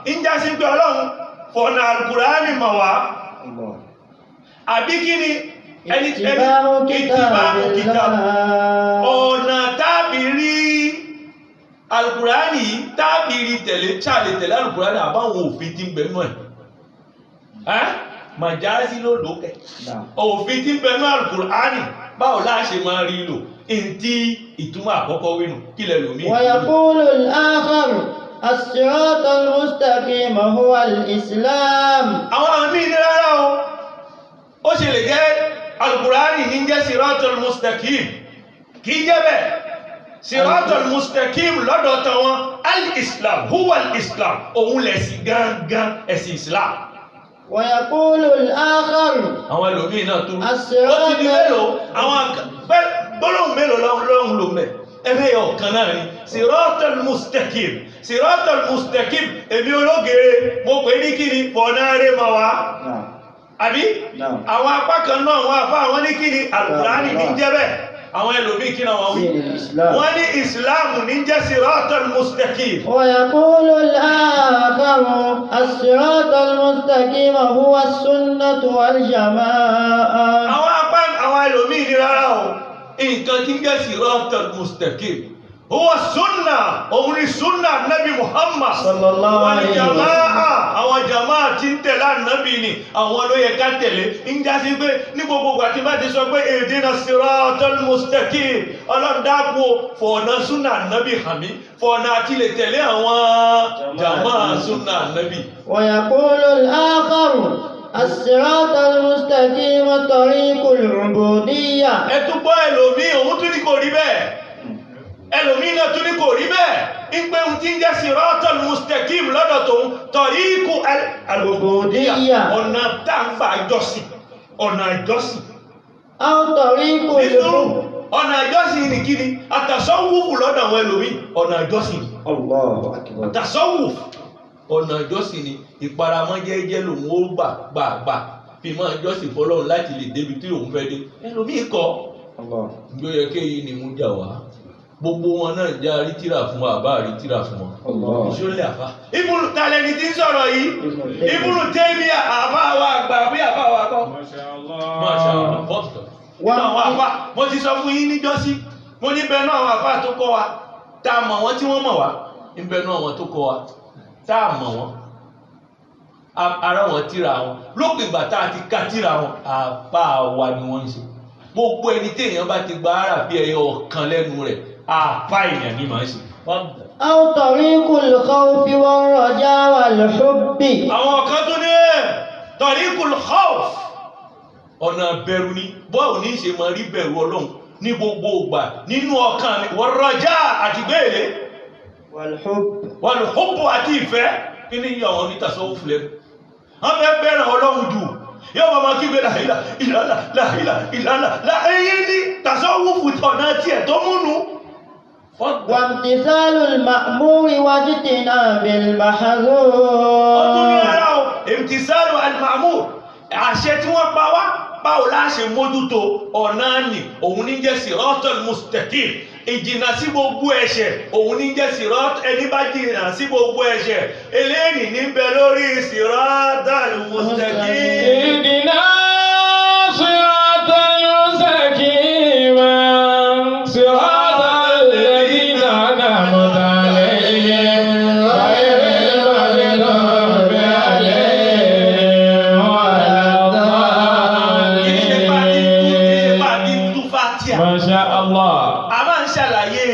ń já sí pé ọlọ́run fọ̀nà alukur'an mọ̀ wá àbí kí ni اتباع كتاب الله. ọ̀nà tábì rí alukur'an yìí tábì rí tẹ̀lé tẹ̀lé alukur'an àbáwọn òfin tí ń bẹ náà ẹ́ màjáàsí ló lókè òfin tí ń bẹ náà alukur'an báwo láṣẹ máa rí lò ntí ìtumọ̀ àkọ́kọ́ wínú kílẹ̀ lómi. ويقول الآخر الصراط المستقيم هو الإسلام. àwọn àmì ní rárá o ó ṣe lè jẹ́ alukurani ní jẹ́ siratul mustaqim kì í jẹ́ bẹ́ẹ̀ siratul mustaqim lọ́dọ̀ tàwọn al-islam huwa al-islam òun lẹ̀sìn gangan ẹ̀sìn islam. ويقول الآخر àwọn ẹlòmíì náà tó ó الصراط ti di mélòó àwọn gbólóhùn mélòó lọ́hùn ló mẹ́ ẹgbẹ́ ọ̀kan náà ni siratul mustaqim èmi ológere mo pè ní kíni fọ̀nà rẹ̀ mọ̀ wá àbí àwọn apá kan náà wọ́n àfá àwọn ní kíni alùkùránì ní jẹ́ bẹ́ẹ̀ àwọn ẹlòmíì kí náà wọ́n wí wọ́n ní ìsìláàmù ní jẹ́ siratul mustaqim. ويقول الآخر الصراط المستقيم هو السنة والجماعة. àwọn ẹlòmíì ní rárá o nǹkan tí ń jẹ́ siratul mustaqim huwa sunna òun ni sunna nabi Muhammad sallallahu alaihi wal wasallam. jamaa àwọn jamaa tí ń tẹ̀lé ànábì ni àwọn ló yẹ ká tẹ̀lé ń já sí pé ní gbogbo ìgbà tí bá ti sọ pé ihdina siratal mustaqim ọlọ́dàpọ̀ fọ̀nà sunna ànábì hàmí fọ̀nà àti lè tẹ̀lé àwọn jamaa sunna ànábì. ويقول الآخر الصراط المستقيم طريق العبودية. ẹ tún gbọ́ ẹlòmíì òun tún ní kò rí bẹ́ẹ̀ ẹlòmíì náà tún ní kò rí bẹ́ẹ̀ ń pé ohun tí ń jẹ́ siratal mustaqim lọ́dọ̀ tòun tariqu al-ubudiyya ọ̀nà táǹfà ìjọsìn ọ̀nà ìjọsìn. أو طريق nínú الحب. ọ̀nà ìjọsìn ní kíni àtàsọ́wùfù lọ́dọ̀ àwọn ẹlòmíì ọ̀nà ìjọsìn Allahu Akbar. àtàsọ́wùfù ọ̀nà ìjọsìn ni ìparamọ́ jẹ́jẹ́ lòun ó gbà fi máa ìjọsìn fọlọ́run láti lè débi tí òun fẹ́ dé ẹlòmíì kọ́ Allah. bí ó yẹ kéyìí ni mú jà wá gbogbo wọn náà jẹ́ àrítìrà fún wa àbá àrítìrà fún wọn. ìṣòlẹ̀ àfá. Ibùnú tàlẹ́ni tí ń sọ̀rọ̀ yìí Ibùnú Taymiya àbá wa àgbà bí àbá wa kọ́. Masha Allah fọ́tọ̀. Wọ́n àwọn àfá mo ti sọ fún yín níjọ́sí mo ní bẹ́ẹ̀ náà àwọn àfá tó kọ́ wa tá a mọ̀ wọ́n tí wọ́n mọ̀ wá níbẹ̀ náà àwọn tó kọ́ wa tá a mọ̀ wọ́n ara wọn tíra wọn lópin ìgbà tá a ti ka tíra wọn àfá wa ni wọ́n ń ṣe gbogbo ẹni tí èèyàn bá ti gba ara bí ẹyọ ọ̀kan lẹ́nu rẹ̀ àfá èèyàn ní màá ṣe. أو طريق الخوف والرجاء والحب. àwọn kan tó ní tariqul khawf ọ̀nà bẹ̀rù ni bọ́ọ̀ ní ṣe máa rí bẹ̀rù ọlọ́run ní gbogbo ìgbà nínú ọkàn mi wal raja àti gbéèlé wal hubb àti ìfẹ́ kí ní yọ àwọn onítàsọ́wọ́ fúlẹ̀ wọ́n fẹ́ bẹ̀rẹ̀ ọlọ́run jù yóò máa kí gbé láìlà ìlàlà láìlà ìlàlà láìyí ní tàsọ́wọ́ fún ọ̀nà tiẹ̀ tó múnú وامتثال المأمور واجتناب ó tún ní المحظور. ara o imtisalu al-ma'mur àṣẹ tí wọ́n pa wá báwo la ṣe mójútó ọ̀nà ni òun ní jẹ́ siratal mustaqim ìjìnà sí gbogbo ẹ̀ṣẹ̀ òun ní jẹ́ sirat ẹni bá jìnà sí gbogbo ẹ̀ṣẹ̀ eléyìí ní bẹ lórí siratal mustaqim. اهدنا صراط المستقيم صراط الذين أنعمت عليهم غير المغضوب عليهم ولا الضالين. ما شاء الله. a máa ń ṣàlàyé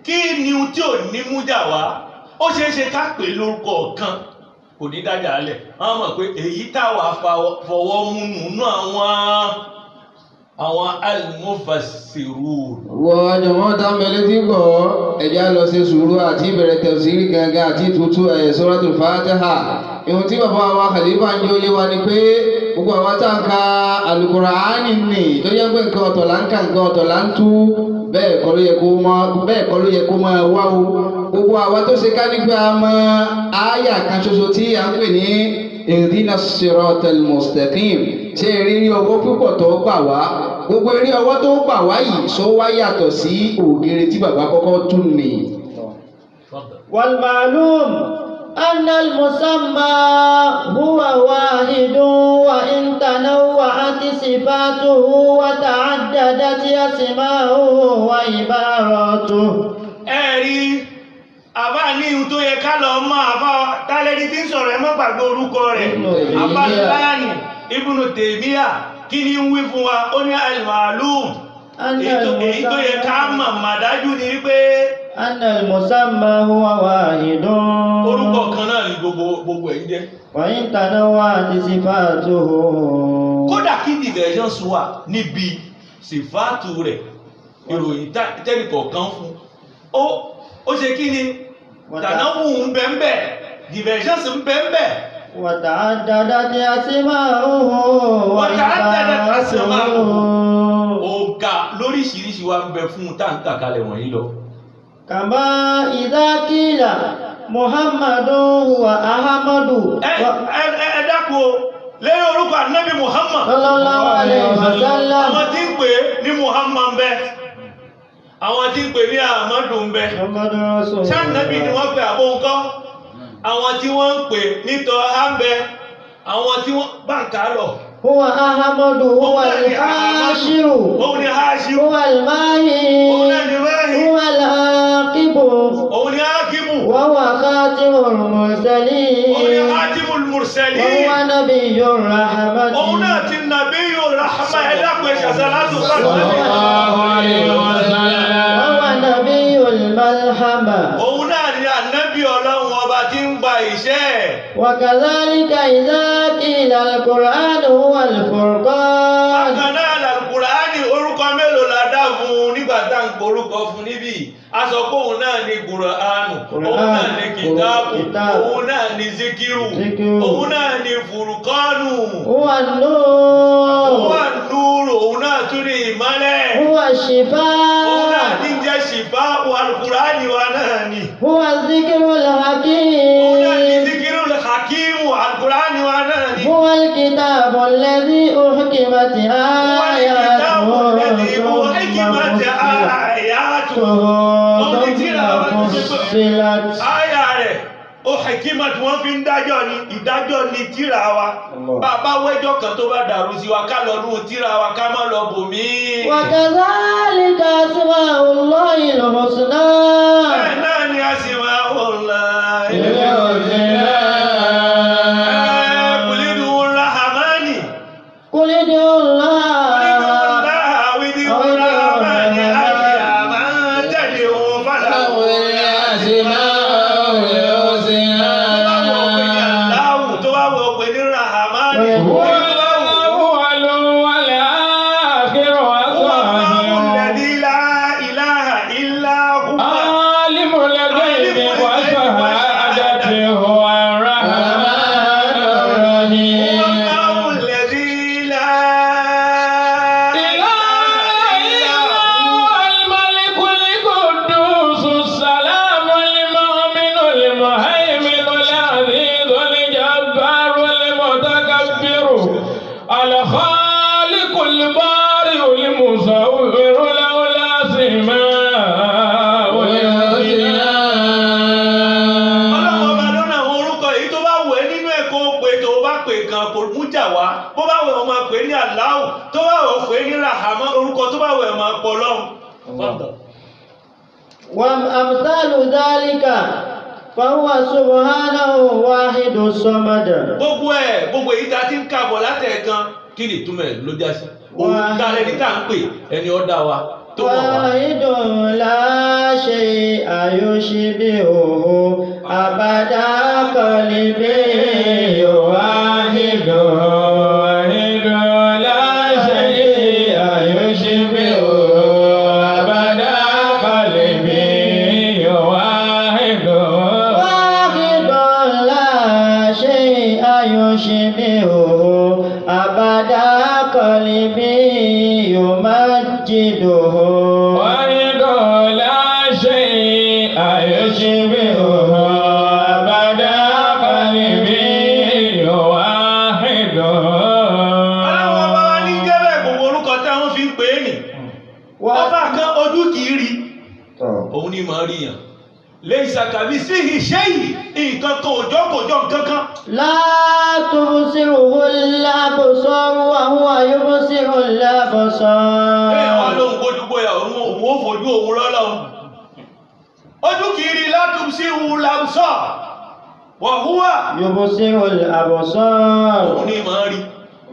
kí ni ohun tí ò ní mú jà wá ó ṣeé ṣe ká pè lórúkọ kan kò ní dájà lẹ̀ wọ́n mọ̀ pé èyí táwa fọwọ́ mú nínú àwọn al-mufassirun. wọ́n jọ̀wọ́ dá mẹ́lẹ́ tí gbọ́ ẹ̀já lọ sí sùúrù àti ìbẹ̀rẹ̀ tafsiri gangan àti ìtútù Suratul Fatiha. ìhun tí bàbá wa Khalifa ń jólé wa ni pé gbogbo àwọn tá ń ka Al-Qur'ani nì tó yẹ pé nǹkan ọ̀tọ̀ là ń kà nǹkan ọ̀tọ̀ là ń tú bẹ́ẹ̀ kọ́ ló yẹ kó máa wá o. gbogbo àwọn tó ṣe ká nígbà mọ àyà kan ṣoṣo tí à ń pè ní Ihdina Siratal Mustaqim ṣe ìrírí ọwọ́ púpọ̀ tó gbà wá gbogbo eré ọwọ́ tó gbà wá yìí sọ wá yàtọ̀ sí ògiri tí bàbá kọ́kọ́ tún nì. والمعلوم أن المسمى هو واحد وإن تنوعت صفاته وتعددت أسماؤه وعباراته. ẹ̀rí àbá ní ihun tó yẹ ká lọ mọ̀ àbá tálẹ́ni tí ń sọ̀rọ̀ ẹ má gbàgbé orúkọ rẹ̀ àbá láyàní Ibn Taymiyyah kí ni ń wí fún wa ó ní al-ma'lum èyí tó yẹ ká mọ̀ màdájú ni wípé أن المسمى هو واحد orúkọ kan náà ni gbogbo ẹ̀ ń jẹ́. وإن تنوعت صفاته. kódà kí divergence wà níbi sífàtù rẹ̀ ìròyìn tẹ́nìkọ̀ọ̀kan fún ó ṣe kí ni tànáwù ń bẹ ń bẹ divergence ń bẹ ń bẹ. وتعددت أسماؤه وعباراته. òǹkà lóríṣiríṣi wa ń bẹ fún táǹkà kalẹ̀ wọ̀nyí lọ. كما إذا قيل محمد هو أحمد ẹ dákun o lẹ́yìn orúkọ ànábì Muhammad صلى الله عليه وسلم. àwọn tí ń pè ní Muhammad ń bẹ àwọn tí ń pè ní Ahmadu ń bẹ محمد رسول الله. sáànàbì ni wọ́n pè àbóǹkọ́ àwọn tí wọ́n ń pè nítọ́ àmbẹ àwọn tí wọ́n bá ń kà á lọ. هو أحمد هو الحاشر òun ni Hashim هو الماهي òun náà ni Mahi هو العاقب òun ni Hakimu وهو خاتم المرسلين òun ni Hatimul Mursalin وهو نبي الرحمة òun náà ti Nabiyur Rahma ẹ̀dá pé ṣàṣàlátù sallallahu alayhi wa sallam. وهو نبي الملحمة. òun náà ni ànábì Ọlọ́run ọba tí ń gba iṣẹ́ ẹ̀. وكذلك إذا قيل القرآن هو الفرقان. bákan náà Al-Qur'ani orúkọ mélòó la dá fún un nígbà tá à ń porúkọ fún níbí a sọ pé òun náà ni Qur'anu òun náà ni kìtáàbù òun náà ni zikiru òun náà ni furukanu هو النور. òun wà núrù òun náà tún ní ìmọ́lẹ̀ هو òun náà الشفاء. ní jẹ́ ṣìfá Al-Qur'ani wa náà ni هو الذكر òun náà ni الحكيم. zikiru Hakimu Al-Qur'ani wa náà ni هو الكتاب الذي أحكمت آياته ثم فصلت. Àyà rẹ̀ ó hekima tí wọ́n fi ń dájọ́ ni ìdájọ́ ni tírà wa. Bàbá wẹ́jọ́ kan tó bá dàrú sí wa ká lọ nú tírà wa ká má lọ bòmí. وكذلك أسماء الله الحسنى. Bẹ́ẹ̀ náà ni a sì máa wò ńlá. Kùlídù Rahmani. قل ادعوا الله عالم الغيب والشهادة الخالق البارئ المصور له الأسماء الحسنى. Ọlọ́run ọba ló ní àwọn orúkọ èyí tó bá wù ẹ́ nínú ẹ̀kọ́ pé tó bá pè kan kò mú jà wá bó bá wù ẹ́ máa pè ní Allahu tó bá wù ẹ́ pè ní Rahman orúkọ tó bá wù ẹ́ máa pọ̀ lọ́hùn. وأمثال ذلك فهو سبحانه واحد الصمد. Gbogbo èyí tá a ti ń kàbọ̀ látẹ̀ẹ̀kan kí ni ìtumọ̀ ẹ̀ ló já sí. Òun dá ẹni tá à ń pè ẹni ó dá wa tó mọ̀ wá. واحد لا شيء يشبهه أبدا قلبي واحد واحد لا شيء يشبهه أبدا قلبي واحد واحد لا شيء يشبهه أبدا قلبي يمجده واحد لا شيء يشبهه أبدا قلبي واحد. Ọlọ́run ọba wa ní jẹ́bẹ̀ gbogbo orúkọ táwọn fi ń pè é nì. Ọba kan ojú kìí rí òun ni màá rí yàn. Laysa kamithlihi shay'un nǹkan kan òjò kò jọ nǹkan kan. لا تبصره الأبصار وهو يبصر Bẹ́ẹ̀ wá الأبصار. lóhun gbójú bóyá òun ó fojú òun lọ́lọ́run. Ojú kìí rí la tubsiruhu al-absar wa huwa يبصر الأبصار. òun ni màá rí.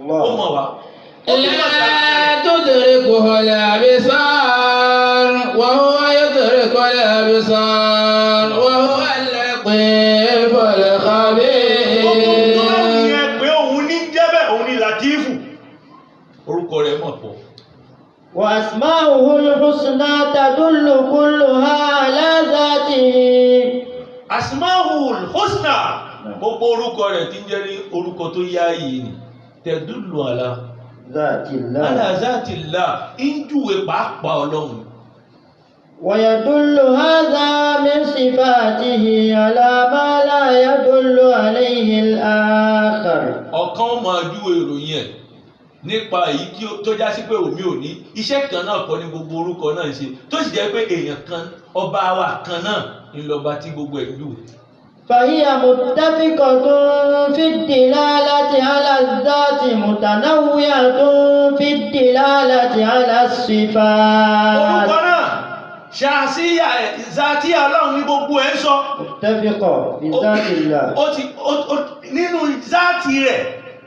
Ó mọ̀ wá. لا تدركه الأبصار وهو يدرك الأبصار وهو اللطيف الخبير. Ìyẹn pé òun ní jẹ́bẹ̀ òun ni Latifu. Orúkọ rẹ̀ mọ̀ pọ̀. وأسماؤه الحسنى تدل كلها على ذاته. Asmaul Husna gbogbo orúkọ rẹ̀ tí ń jẹ́ ní orúkọ tó yááyì ni tẹ̀dúlù àlá ذات الله. aláàzáàtìlá ìjúwe pàápàá ọlọ́run. ويدل هذا من صفاته على ما لا يدل عليه الآخر. Ọ̀kan máa júwe ìròyìn ẹ̀ nípa èyí tó já sí pé omi ò ní iṣẹ́ kan náà kọ́ ní gbogbo orúkọ náà ń ṣe tó sì jẹ́ pé èèyàn kan ọba wa kan náà ń lọ́ba tí gbogbo ẹ̀ júwe. فهي متفقة في الدلالة على الذات متنوعة في الدلالة على الصفات. Orúkọ náà ṣàṣìyà zàtíyà ọlọ́run ní gbogbo ẹ̀ ń sọ. متفقة في ذات الله. Nínú záàtì rẹ̀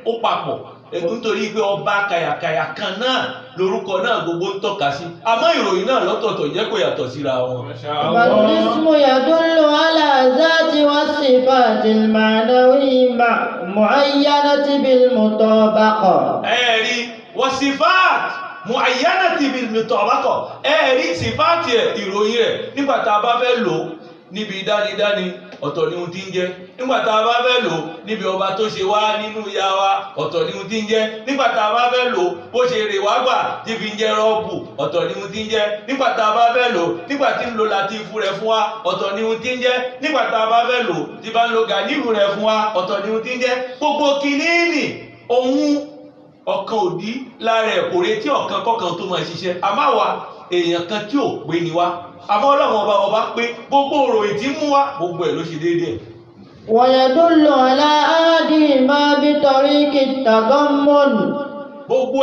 ó papọ̀ nítorí pé ọba kàyàkàyà kan náà lórúkọ náà gbogbo ń tọ́ka sí àmọ́ ìròyìn náà lọ́tọ̀ọ̀tọ̀ jẹ́ kó yàtọ̀ síra wọn. فالاسم يدل على ذات والصفات المعنوية معينة بالمطابقة. Ẹ̀rí wasifat mu'ayyanati bil mutabaqa ẹ̀rí sífàtì ẹ̀ ìròyìn rẹ̀ nígbà tá a bá fẹ́ lò ó níbi ìdánidání ọ̀tọ̀ ni ohun tí ń jẹ́ nígbà tá a bá fẹ́ lò ó níbi ọba tó ṣe wá nínú ìyá wa ọ̀tọ̀ ni ohun tí ń jẹ́ nígbà tá a bá fẹ́ lò ó bó ṣe rè wá gbà tí fi ń jẹ́ rọ́ọ̀bù ọ̀tọ̀ ni ohun tí ń jẹ́ nígbà tá a bá fẹ́ lò ó nígbà tí ń lo Latifu rẹ̀ fún wa ọ̀tọ̀ ni ohun tí ń jẹ́ nígbà tá a bá fẹ́ lò ó tí bá ń lo Ganiyu rẹ̀ fún wa ọ̀tọ̀ ni ohun tí ń jẹ́ gbogbo kìíní ohun ọ̀kan òdí lára ẹ̀ kò retí ọ̀kan kọ̀kan tó máa ṣiṣẹ́ àmáwa èèyàn kan tí ò pé ni wá àmọ́ ọlọ́run ọba pé gbogbo òròyìn tí ń mú wá gbogbo ẹ̀ ló ṣe déédéé. ويدل على أحدهما بطريق التضمن. gbogbo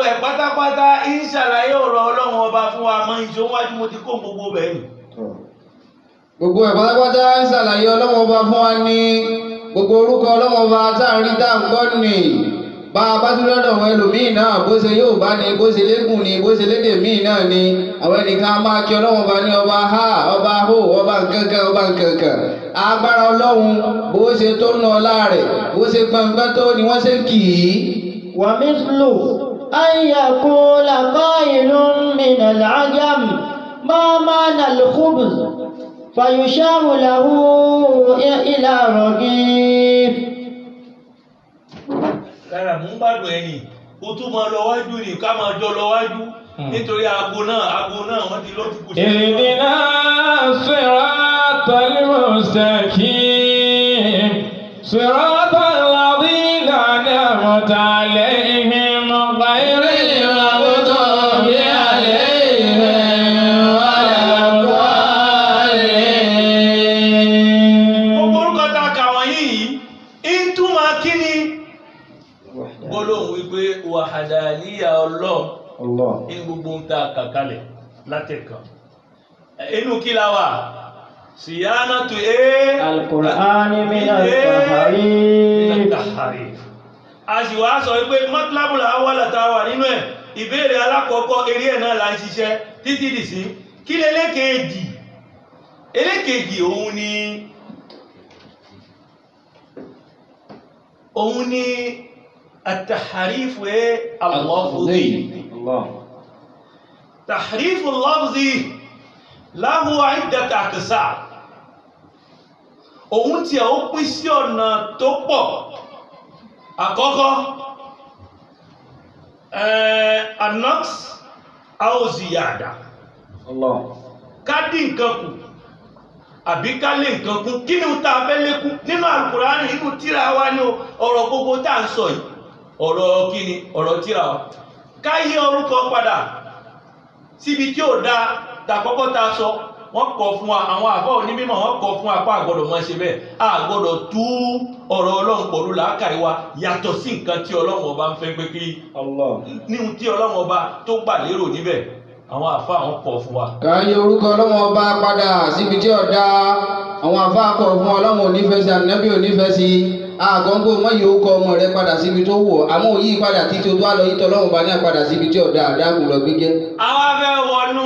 ẹ̀ pátápátá ń ṣàlàyé ọ̀rọ̀ ọlọ́run ọba fún wa mọ ìṣó wájú mo ti kó gbogbo bẹ́ẹ̀ nì. gbogbo ẹ̀ pátápátá ń ṣàlàyé ọlọ́wọ́ ọba fún wa ní gbogbo orúkọ ọlọ́wọ́ ọba tá à ń rí tá à ń gbọ́ nì bá a bá tún lọ́dọ̀ àwọn ẹlòmíì náà bó ṣe yóò bá ní bó ṣe légùn ní bó ṣe lédè míì náà ni àwọn ẹnìkan á máa kí ọlọ́wọ́ ọba ní ọba ha ọba hó ọba nkankan ọba nkankan agbára ọlọ́run bó ṣe tó ń nà ọlá rẹ̀ bó ṣe gbọ̀ngbọ́n tó ni wọ́n ṣe ń kì í. ومثله أن يقول قائل من العجم ما معنى الخبز فيشار له إلى رغيف. kára mú gbádùn ẹni kó tún máa lọ wájú ni ká máa jọ lọ wájú nítorí aago náà wọ́n ti lọ́ọ́ ti kù sí. اهدنا الصراط المستقيم صراط الذين الذين أنعمت عليهم غير المغضوب عليهم ولا الضالين. Gbogbo orúkọ tá a kà wọ̀nyí yìí, ń túmọ̀ kí ni? Gbólóhùn wípé wàhádàníyà Ọlọ́run ní gbogbo ń ta kàkálẹ̀ látẹ̀kàn. Inú kí la wà? Siyanatu Al-Qur'ani min al-tahrif. A sì wá sọ wípé matlabul awwal tá a wà nínú ẹ̀, ìbéèrè alákọ̀ọ́kọ́ eré ẹ̀ náà là ń ṣiṣẹ́ títí dì sí. Kí lẹ́lẹ́kẹ̀ẹ́jì? Ẹlẹ́kẹ̀ẹ́jì òun ni at-tahrif al-lafzi. Tahrif al-lafzi lahu iddat aqsam. Òun tí a ó pín sí ọ̀nà tó pọ̀. Àkọ́kọ́, an-naqs aw ziyada. Ká dín nǹkan kù àbí ká lé nǹkan kún. Kí ni ta fẹ́ lékún? Nínú Al-Qur'ani, nínú tírà wa ní ọ̀rọ̀ gbogbo tá à ń sọ yìí. Ọ̀rọ̀ kí ni? Ọ̀rọ̀ tírà wa. Ká yí orúkọ padà síbi tí ò dáa tàkọ́kọ́ ta sọ. Wọ́n kọ̀ fún wa, àwọn àfáà onímọ̀ wọ́n kọ̀ fún apá àgbọ̀dọ̀ mọ́ ṣe bẹ́ẹ̀. Àgbọ̀dọ̀ tú ọ̀rọ̀ Ọlọ́run pẹ̀lú làákàyè wa yàtọ̀ sí nǹkan tí Ọlọ́run ọba ń fẹ́ pé kí níhun tí Ọlọ́run ọba tó gbà lérò níbẹ̀. Àwọn àfáà wọ́n kọ̀ fún wa. Ká yí orúkọ Ọlọ́run ọba padà síbi tí ò dáa. Àwọn àfáà kọ̀ fún Ọlọ́run ò nífẹ̀ẹ́ sí, Ànábì ò nífẹ̀ẹ́ sí. Àgọ́ngó mọ́ yìí ó kọ ọmọ rẹ padà síbi tó wọ̀. Àmọ́ òyì padà títí o tó wá lọ yìí tọ́lọ́run bá ní àpadà síbi tí ò dáa. Dáàbò lọ gbígbẹ́. Àwa fẹ́ wọnú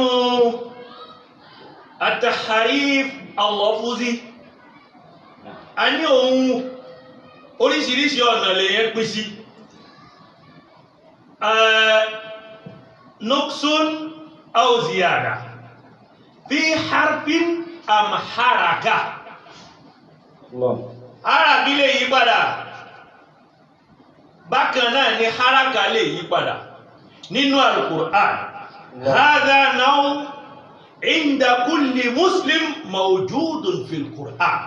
at-tahrif al-lafzi. A ní ohun oríṣiríṣi ọ̀nà lèyẹn pín sí. Nuqsun aw ziyada fi harfin am haraka. Harafi lè yí padà. Bákan náà ni haraka lè yí padà. Nínú Al-Qur'an, hadha naw inda kulli muslim mawjudun fil Qur'an.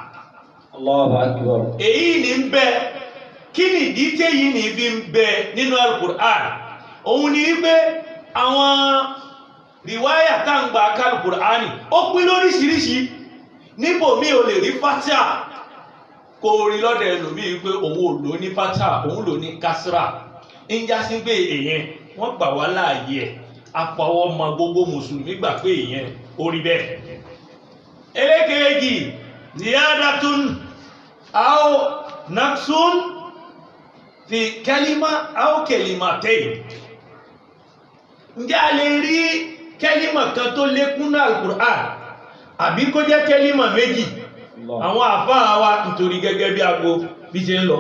Allahu akbar. Èyí ni ń bẹ. Kí ni ìdí tí èyí ni fi ń bẹ nínú Al-Qur'an? Òun ni wípé àwọn riwaya tá ń gba Al-Qur'ani ó pín lóríṣiríṣi. Níbo mi ò lè rí Fatiha kò rí lọ́dọ̀ ẹlòmíì wípé òun ò lò ní Fatiha, òun lò ní Kasra. Ń já sí pé èèyàn wọ́n gbà wá láàyè ẹ̀. Àpọ̀wọ́ mọ gbogbo Mùsùlùmí gbà pé èèyàn ó rí bẹ́ẹ̀. Ẹlẹ́kẹ̀ẹ́jì, ziyadatun aw naqsun fi kalima aw kalimatayn. Ǹjẹ́ a lè rí kẹ́límà kan tó lékún ní Al-Qur'an àbí kó jẹ́ kẹ́límà méjì? Àwọn àfáà wa nítorí gẹ́gẹ́ bí aago bí ṣe ń lọ,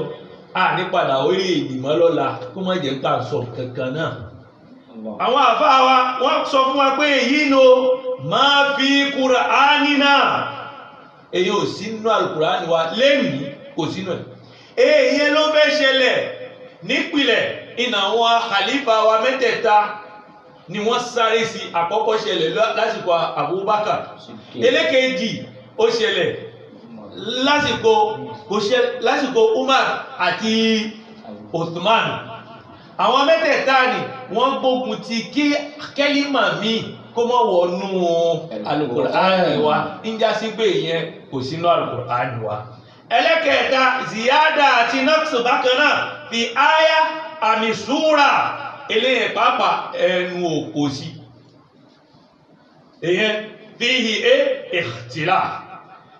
a ní padà orí ìdìmọ́ lọ́la kó má jẹ́ ká sọ kankan náà. Àwọn àfáà wa wọ́n sọ fún wa pé èyí no máa fi Qur'anina. Èyí ò sínú Al-Qur'ani wa lẹ́yìn kò sínú ẹ̀. Èyí ló fẹ́ ṣẹlẹ̀ nípìlẹ̀ iná àwọn khalifa wa mẹ́tẹ̀ẹ̀ta ni wọ́n sáré sí. Àkọ́kọ́ ṣẹlẹ̀ lásìkò Abubakar. Ẹlẹ́kẹ̀ẹ́jì ó ṣẹlẹ̀ lásìkò Umar àti Uthman. Àwọn mẹ́tẹ̀ẹ̀ta ni wọ́n gbógun ti kí kẹ́límà míì kó mọ́ wọnú Al-Qur'ani wa. ń já sí pé ìyẹn kò sínú Al-Qur'ani wa. Ẹlẹ́kẹ̀ẹ́ta, ziyada àti naqsu bákan náà fi áyá àmì súra. Eléyẹn pàápàá ẹnu òkò sí. Èyẹn fihi ikhtilaf.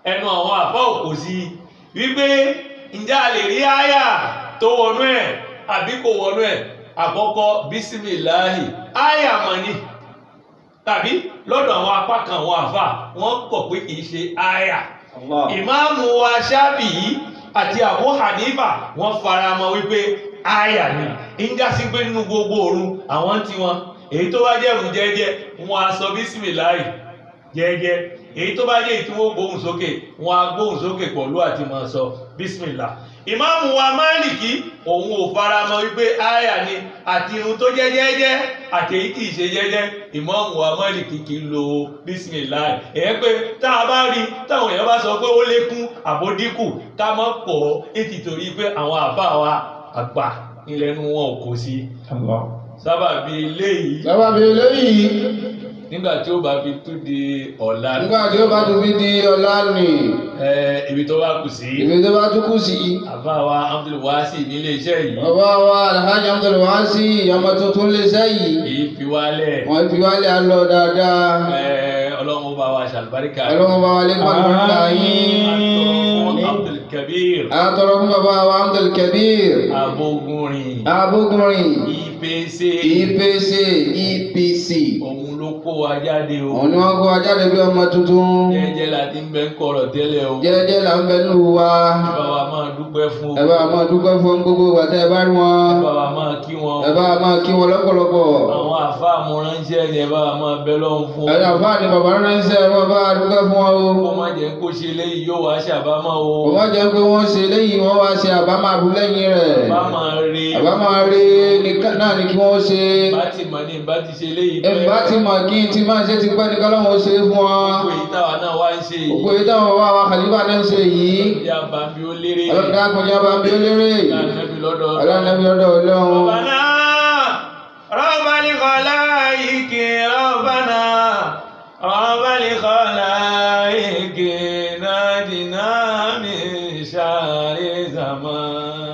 Ẹnu àwọn àfá òkò sí wípé ǹjẹ́ a lè rí áyà tó wọnú ẹ̀ àbí kò wọnú ẹ̀. Àkọ́kọ́ bísímìláhì áyà mọ̀ ní. Tàbí lọ́dọ̀ àwọn apá kan àwọn àfá wọ́n kọ̀ pé kìí ṣe áyà. Ìmáàmù wa Ṣáfi'í àti Abu Hanifa wọ́n fara mọ́ wípé áyà ni. Ń já sí pé nínú gbogbo òru àwọn tí wọn èyí tó bá jẹ́ ìrun jẹ́jẹ́ wọn á sọ bísímìláhì jẹ́jẹ́. Èyí tó bá jẹ́ ìtúwó gbóhùn sókè wọn á gbóhùn sókè pọ̀lú àti máa sọ bísímìlá. ìmáàmù wa Málìkì òun ò fara mọ́ wípé áyà ni àti irun tó jẹ́ jẹ́jẹ́ àti èyí kìí ṣe jẹ́jẹ́. ìmáàmù wa Málìkì kì í lo bísímìláì. èyàn pé tá a bá rí táwọn èèyàn bá sọ pé ó lékún àbódínkù ká mọ́ pọ̀ ètì torí pé àwọn àbá wa àgbà ilẹ̀ inú wọn ò kò sí. sábàbí eléyìí nígbà tí ó bá fi tún di ọ̀la. Ni. Ibi tó bá kù sí. Àbá wa Abdul Wasi ní ilé iṣẹ́ yìí. Àbá wa Alhaji Abdul Wasi ọmọ tuntun lè iṣẹ́ yìí. Kìí fi wálẹ̀. Wọ́n fi wálẹ̀ á lọ dáadáa. Ọlọ́run bá wa ṣàlùbáríkà. Ọlọ́run bá wa lé pàlùbáríkà yín. Abdul Kabir. Àtọ̀rọ̀ fún bàbá wa Abdul Kabir. Abogunrin. EPC. Òun ló kó wa jáde o. Òun ni wọ́n kó wa jáde bí ọmọ tuntun. Jẹ́jẹ́ la ti ń bẹ ń kọ̀rọ̀ tẹ́lẹ̀ o. Jẹ́jẹ́ la ń bẹ nínú wa. Ẹ bá wa máa dúpẹ́ fún o. Ẹ bá wa máa dúpẹ́ fún gbogbo ìgbà tẹ́ ẹ bá rí wọn. Ẹ bá wa máa kí wọn. Ẹ bá wa máa kí wọn lọ́pọ̀lọpọ̀. Àwọn àfáà mo ránṣẹ́ ni ẹ bá wa máa bẹ lọ́hùn fún. Ẹ̀yin àfáà ni bàbá ránṣẹ́ ẹ máa bá wa dúpẹ́ fún wọn o. Kó má jẹ́ kó ṣe léyìí yóò wá ṣàbámọ̀ o. Kó má jẹ́ pé wọ́n ṣe léyìí wọ́n wá ṣe àbámàbù lẹ́yìn rẹ̀. Àbámọ̀ rí náà ni kí wọ́n ṣe. Bá ti mọ̀ ní bá ti ṣe léyìí. Bá ti mọ̀ kí n ti máa ṣe ti pẹ́ ní kọ́lọ́wọ́ ṣe fún wọn. Gbogbo èyí táwa náà wá ń ṣe yìí. Gbogbo èyí táwa wá wa Khalifa náà ń ṣe yìí. Ìyá bàbí ó lérè. Ọlọ́dún àkùnjá bàbí ó lérè. Ọlọ́dún lọ́dọ̀ Ọlọ́run. Rabbana Rabbal khalaiqi Rabbana Rabbal khalaiqi nadina min shari zaman.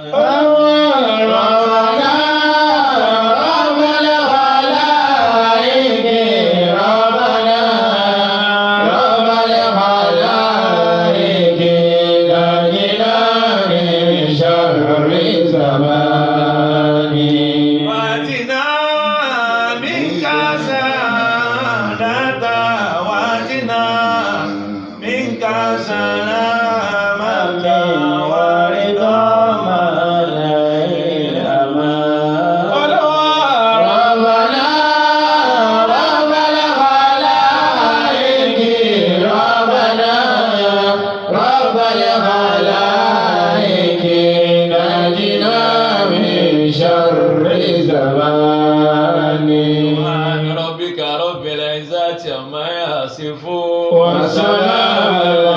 وسلام